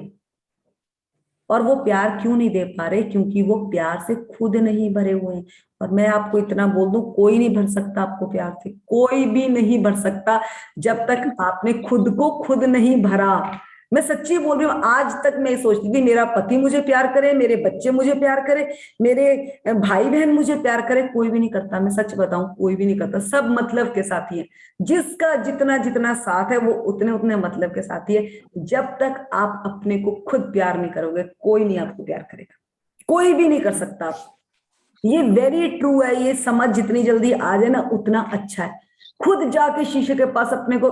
और वो प्यार क्यों नहीं दे पा रहे? क्योंकि वो प्यार से खुद नहीं भरे हुए हैं। और मैं आपको इतना बोल दूं, कोई नहीं भर सकता आपको प्यार से, कोई भी नहीं भर सकता जब तक आपने खुद को खुद नहीं भरा। मैं सच्ची बोल रही हूँ, आज तक मैं सोचती थी मेरा पति मुझे प्यार करे, मेरे बच्चे मुझे प्यार करे, मेरे भाई बहन मुझे प्यार करे, कोई भी नहीं करता। मैं सच बताऊं, कोई भी नहीं करता, सब मतलब के साथी है। जिसका जितना जितना साथ है वो उतने उतने मतलब के साथी है। जब तक आप अपने को खुद प्यार नहीं करोगे, कोई नहीं आपको प्यार करेगा, कोई भी नहीं कर सकता आप। ये वेरी ट्रू है, ये समझ जितनी जल्दी आ जाए ना उतना अच्छा है। खुद जाके शीशे के पास अपने को,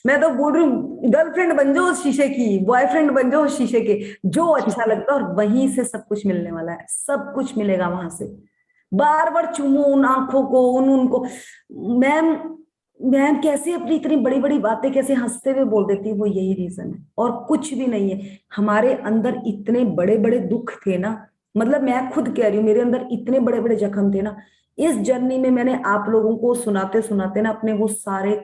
मैं तो बोल रही हूँ गर्लफ्रेंड बन जाओ उस शीशे की, बॉयफ्रेंड बन जाओ उस शीशे के, जो अच्छा लगता है, और वहीं से सब कुछ मिलने वाला है, सब कुछ मिलेगा वहां से। बार बार चूमो उन आंखों को, उन उनको। मैम, मैम कैसे अपनी इतनी बड़ी बड़ी बातें कैसे हंसते हुए बोल देती है, वो यही रीजन है और कुछ भी नहीं है। हमारे अंदर इतने बड़े बड़े दुख थे ना, मतलब मैं खुद कह रही हूँ मेरे अंदर इतने बड़े बड़े जख्म थे ना। इस जर्नी में मैंने आप लोगों को सुनाते सुनाते ना अपने वो सारे,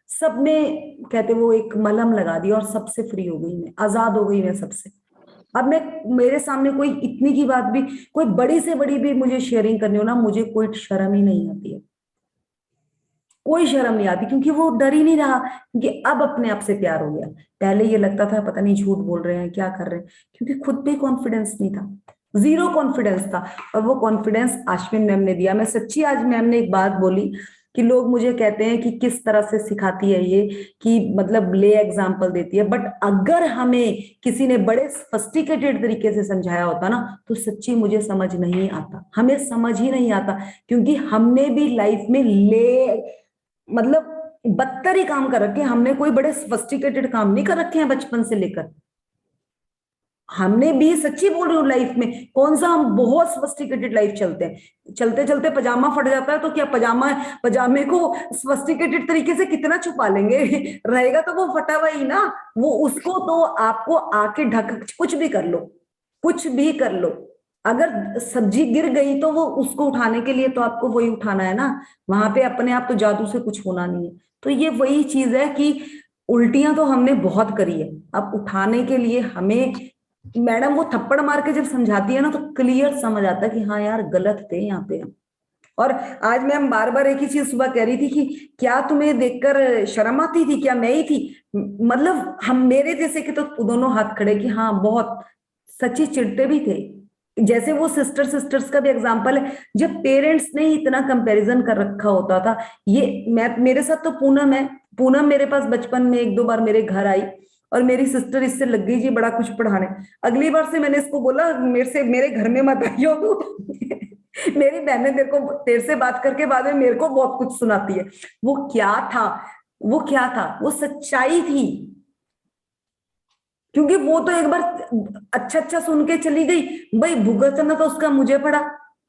सब में कहते वो एक मलहम लगा दी और सबसे फ्री हो गई, मैं आजाद हो गई मैं सबसे। अब मैं, मेरे सामने कोई इतनी की बात भी, कोई बड़ी से बड़ी भी मुझे शेयरिंग करनी हो ना, मुझे कोई शर्म ही नहीं आती है, कोई शर्म नहीं आती, क्योंकि वो डर ही नहीं रहा, क्योंकि अब अपने आप से प्यार हो गया। पहले ये लगता था पता नहीं झूठ बोल रहे हैं क्या कर रहे हैं, क्योंकि खुद पे कॉन्फिडेंस नहीं था, जीरो कॉन्फिडेंस था। और वो कॉन्फिडेंस अश्विन मैम ने दिया। मैं सच्ची, आज मैम ने एक बात बोली कि लोग मुझे कहते हैं कि किस तरह से सिखाती है ये, कि मतलब ले एग्जाम्पल देती है, बट अगर हमें किसी ने बड़े सोफिस्टिकेटेड तरीके से समझाया होता ना, तो सच्ची मुझे समझ नहीं आता, हमें समझ ही नहीं आता, क्योंकि हमने भी लाइफ में ले, मतलब बदतर ही काम कर रखे हैं। हमने कोई बड़े सोफिस्टिकेटेड काम नहीं कर रखे हैं बचपन से लेकर। हमने भी, सच्ची बोल रही हूँ, लाइफ में कौन सा हम बहुत सोफिस्टिकेटेड लाइफ चलते हैं, चलते चलते पजामा फट जाता है तो क्या पजामा, पजामे को सोफिस्टिकेटेड तरीके से कितना छुपा लेंगे रहेगा तो वो फटा हुआ ही ना, वो उसको तो आपको आके ढक, कुछ भी कर लो, कुछ भी कर लो। अगर सब्जी गिर गई तो वो उसको उठाने के लिए तो आपको वही उठाना है ना, वहां पे अपने आप तो जादू से कुछ होना नहीं है। तो ये वही चीज है कि उल्टियां तो हमने बहुत करी है, अब उठाने के लिए हमें, मैडम वो थप्पड़ मार के जब समझाती है ना, तो क्लियर समझ आता है कि हाँ यार गलत थे यहाँ पे हम। और आज मैम बार बार एक ही चीज सुबह कह रही थी कि क्या तुम्हें देखकर शर्म आती थी, क्या मैं ही थी? मतलब हम मेरे जैसे के तो दोनों हाथ खड़े कि हाँ बहुत, सच्ची चिढ़ते भी थे। जैसे वो सिस्टर्स का भी एग्जांपल है, जब पेरेंट्स ने ही इतना कंपैरिजन कर रखा होता था। ये मैं, मेरे साथ तो पूनम है, पूनम मेरे पास बचपन में एक दो बार मेरे घर आई, और मेरी सिस्टर इससे लग गई जी बड़ा कुछ पढ़ाने। अगली बार से मैंने इसको बोला मेरे से, मेरे घर में मत आइयो मेरी बहनें तेरे को, तेरे से बात करके बाद में मेरे को बहुत कुछ सुनाती है। वो क्या था, वो क्या था, वो सच्चाई थी, क्योंकि वो तो एक बार अच्छा अच्छा सुन के चली गई, भाई भुगतना तो उसका मुझे पड़ा,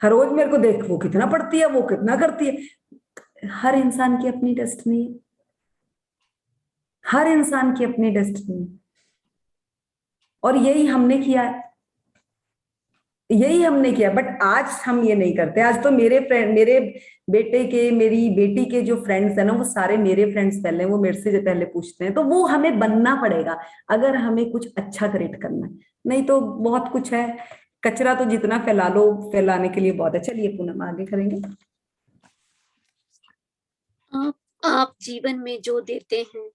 हर रोज मेरे को देख वो कितना पढ़ती है, वो कितना करती है। हर इंसान की अपनी डेस्टिनी है, हर इंसान की अपनी डेस्टिनी है, और यही हमने किया है, यही हमने किया, बट आज हम ये नहीं करते। आज तो मेरे फ्रेंड, मेरे बेटे के, मेरी बेटी के जो फ्रेंड्स है ना, वो सारे मेरे फ्रेंड्स पहले हैं, वो मेरे से पहले पूछते हैं। तो वो हमें बनना पड़ेगा अगर हमें कुछ अच्छा क्रिएट करना है, नहीं तो बहुत कुछ है, कचरा तो जितना फैला लो, फैलाने के लिए बहुत है। चलिए पूनम आगे करेंगे। आप जीवन में जो देते हैं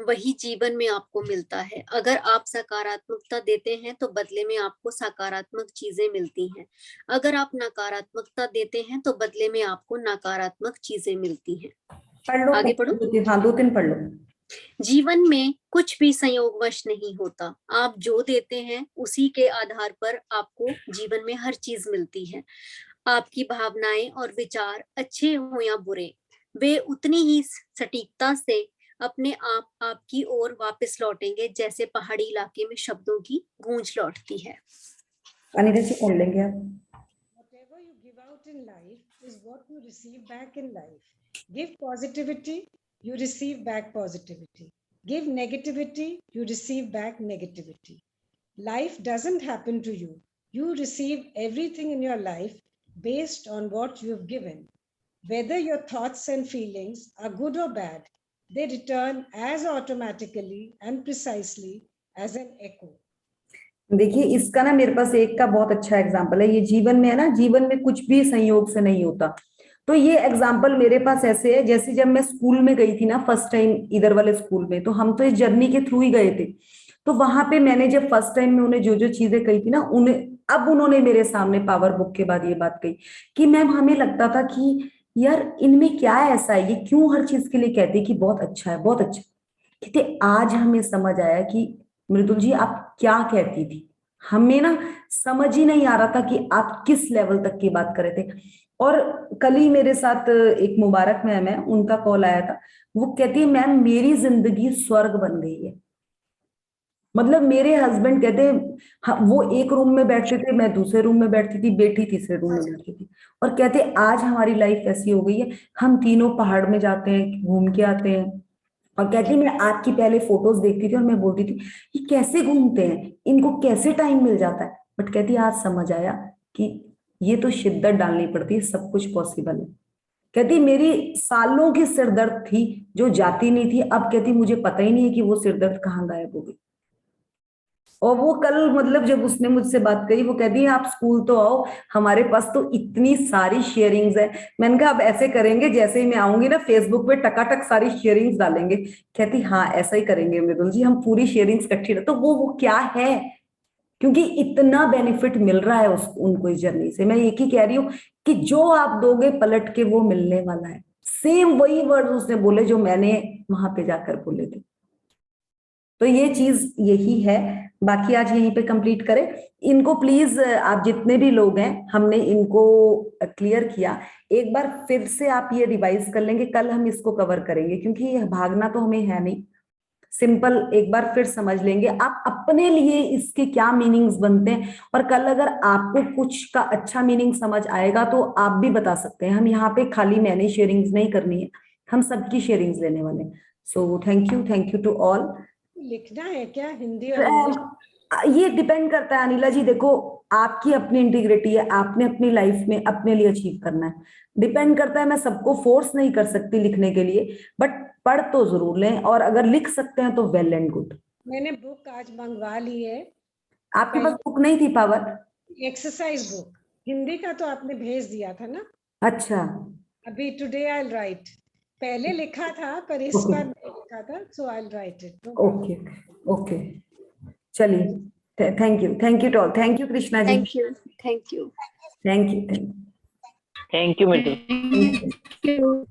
वही जीवन में आपको मिलता है। अगर आप सकारात्मकता देते हैं तो बदले में आपको सकारात्मक चीजें मिलती हैं। अगर आप नकारात्मकता देते हैं तो बदले में आपको नकारात्मक चीजें मिलती हैं। पढ़ लो, आगे पढ़ो। हाँ 2-3 पढ़ लो। जीवन में कुछ भी संयोगवश नहीं होता। आप जो देते हैं उसी के आधार पर आपको जीवन में हर चीज मिलती है। आपकी भावनाएं और विचार अच्छे हो या बुरे, वे उतनी ही सटीकता से अपने आप आपकी ओर वापस लौटेंगे जैसे पहाड़ी इलाके में शब्दों की गूंज लौटती है। अनिता जी पढ़ लेंगे आप। Whatever you give out in life is what you receive back in life. Give positivity, you receive back positivity. Give negativity, you receive back negativity. Life doesn't happen to you. You receive everything in your life based on what you have given. Whether your thoughts and feelings are good or bad, they return as automatically and precisely as an echo. देखिए इसका ना मेरे पास एक का बहुत अच्छा एग्जाम्पल है। ये जीवन में है ना, जीवन में कुछ भी संयोग से नहीं होता। तो ये एग्जाम्पल मेरे पास ऐसे है, जैसे जब मैं स्कूल में गई थी ना फर्स्ट टाइम इधर वाले स्कूल में, तो हम तो इस जर्नी के थ्रू ही गए थे। तो वहां पे मैंने जब फर्स्ट टाइम में उन्हें जो जो चीजें कही थी ना, अब उन्होंने मेरे सामने पावर बुक के बाद ये बात कही कि मैम हमें लगता था कि यार इनमें क्या ऐसा है, ये क्यों हर चीज के लिए कहते कि बहुत अच्छा है, बहुत अच्छा। कहते आज हमें समझ आया कि मृदुल जी आप क्या कहती थी, हमें ना समझ ही नहीं आ रहा था कि आप किस लेवल तक की बात कर रहे थे। और कल ही मेरे साथ एक मुबारक मैम है, उनका कॉल आया था। वो कहती है मैम मेरी जिंदगी स्वर्ग बन गई है। मतलब मेरे हस्बैंड कहते हैं वो एक रूम में बैठते थे, मैं दूसरे रूम में बैठती थी, बेटी तीसरे रूम में बैठती थी, और कहते आज हमारी लाइफ ऐसी हो गई है, हम तीनों पहाड़ में जाते हैं, घूम के आते हैं। और कहती मैं आपकी पहले फोटोज देखती थी और मैं बोलती थी ये कैसे घूमते हैं, इनको कैसे टाइम मिल जाता है। बट कहती आज समझ आया कि ये तो शिद्दत डालनी पड़ती है, सब कुछ पॉसिबल है। कहती मेरी सालों की सिरदर्द थी जो जाती नहीं थी, अब कहती मुझे पता ही नहीं है कि वो सिरदर्द कहाँ गायब हो गई। और वो कल मतलब जब उसने मुझसे बात करी, वो कहती है आप स्कूल तो आओ, हमारे पास तो इतनी सारी शेयरिंग्स है। मैंने कहा अब ऐसे करेंगे जैसे ही मैं आऊंगी ना फेसबुक पे टकाटक सारी शेयरिंग्स डालेंगे। कहती हाँ ऐसा ही करेंगे मृदुल जी, हम पूरी शेयरिंग्स इकट्ठी। तो वो क्या है, क्योंकि इतना बेनिफिट मिल रहा है उनको इस जर्नी से। मैं एक ही कह रही हूँ कि जो आप दोगे पलट के वो मिलने वाला है। सेम वही वर्ड उसने बोले जो मैंने वहां पे जाकर बोले थे। तो ये चीज यही है। बाकी आज यहीं पे कंप्लीट करें इनको प्लीज। आप जितने भी लोग हैं हमने इनको क्लियर किया, एक बार फिर से आप ये रिवाइज कर लेंगे, कल हम इसको कवर करेंगे क्योंकि भागना तो हमें है नहीं। सिंपल एक बार फिर समझ लेंगे आप अपने लिए इसके क्या मीनिंग्स बनते हैं, और कल अगर आपको कुछ का अच्छा मीनिंग समझ आएगा तो आप भी बता सकते हैं। हम यहाँ पे खाली मैंने शेयरिंग्स नहीं करनी है, हम सबकी शेयरिंग्स लेने वाले हैं। So thank you to all. लिखना है क्या हिंदी और इंग्लिश? ये डिपेंड करता है अनिला जी, देखो आपकी अपनी इंटीग्रिटी है, आपने अपनी लाइफ में अपने लिए अचीव करना है। डिपेंड करता है, मैं सबको फोर्स नहीं कर सकती लिखने के लिए, बट पढ़ तो जरूर लें, और अगर लिख सकते हैं तो वेल एंड गुड। मैंने बुक आज मंगवा ली है। आपके पास बुक नहीं थी पावर? एक्सरसाइज बुक हिंदी का तो आपने भेज दिया था ना। अच्छा अभी टुडे आई विल राइट। पहले लिखा था पर इस ओके बार नहीं लिखा था, so I will write it. Okay okay चलिए, thank you to all. Thank you Krishna ji. Thank you. Thank you. Thank you madam. Thank you.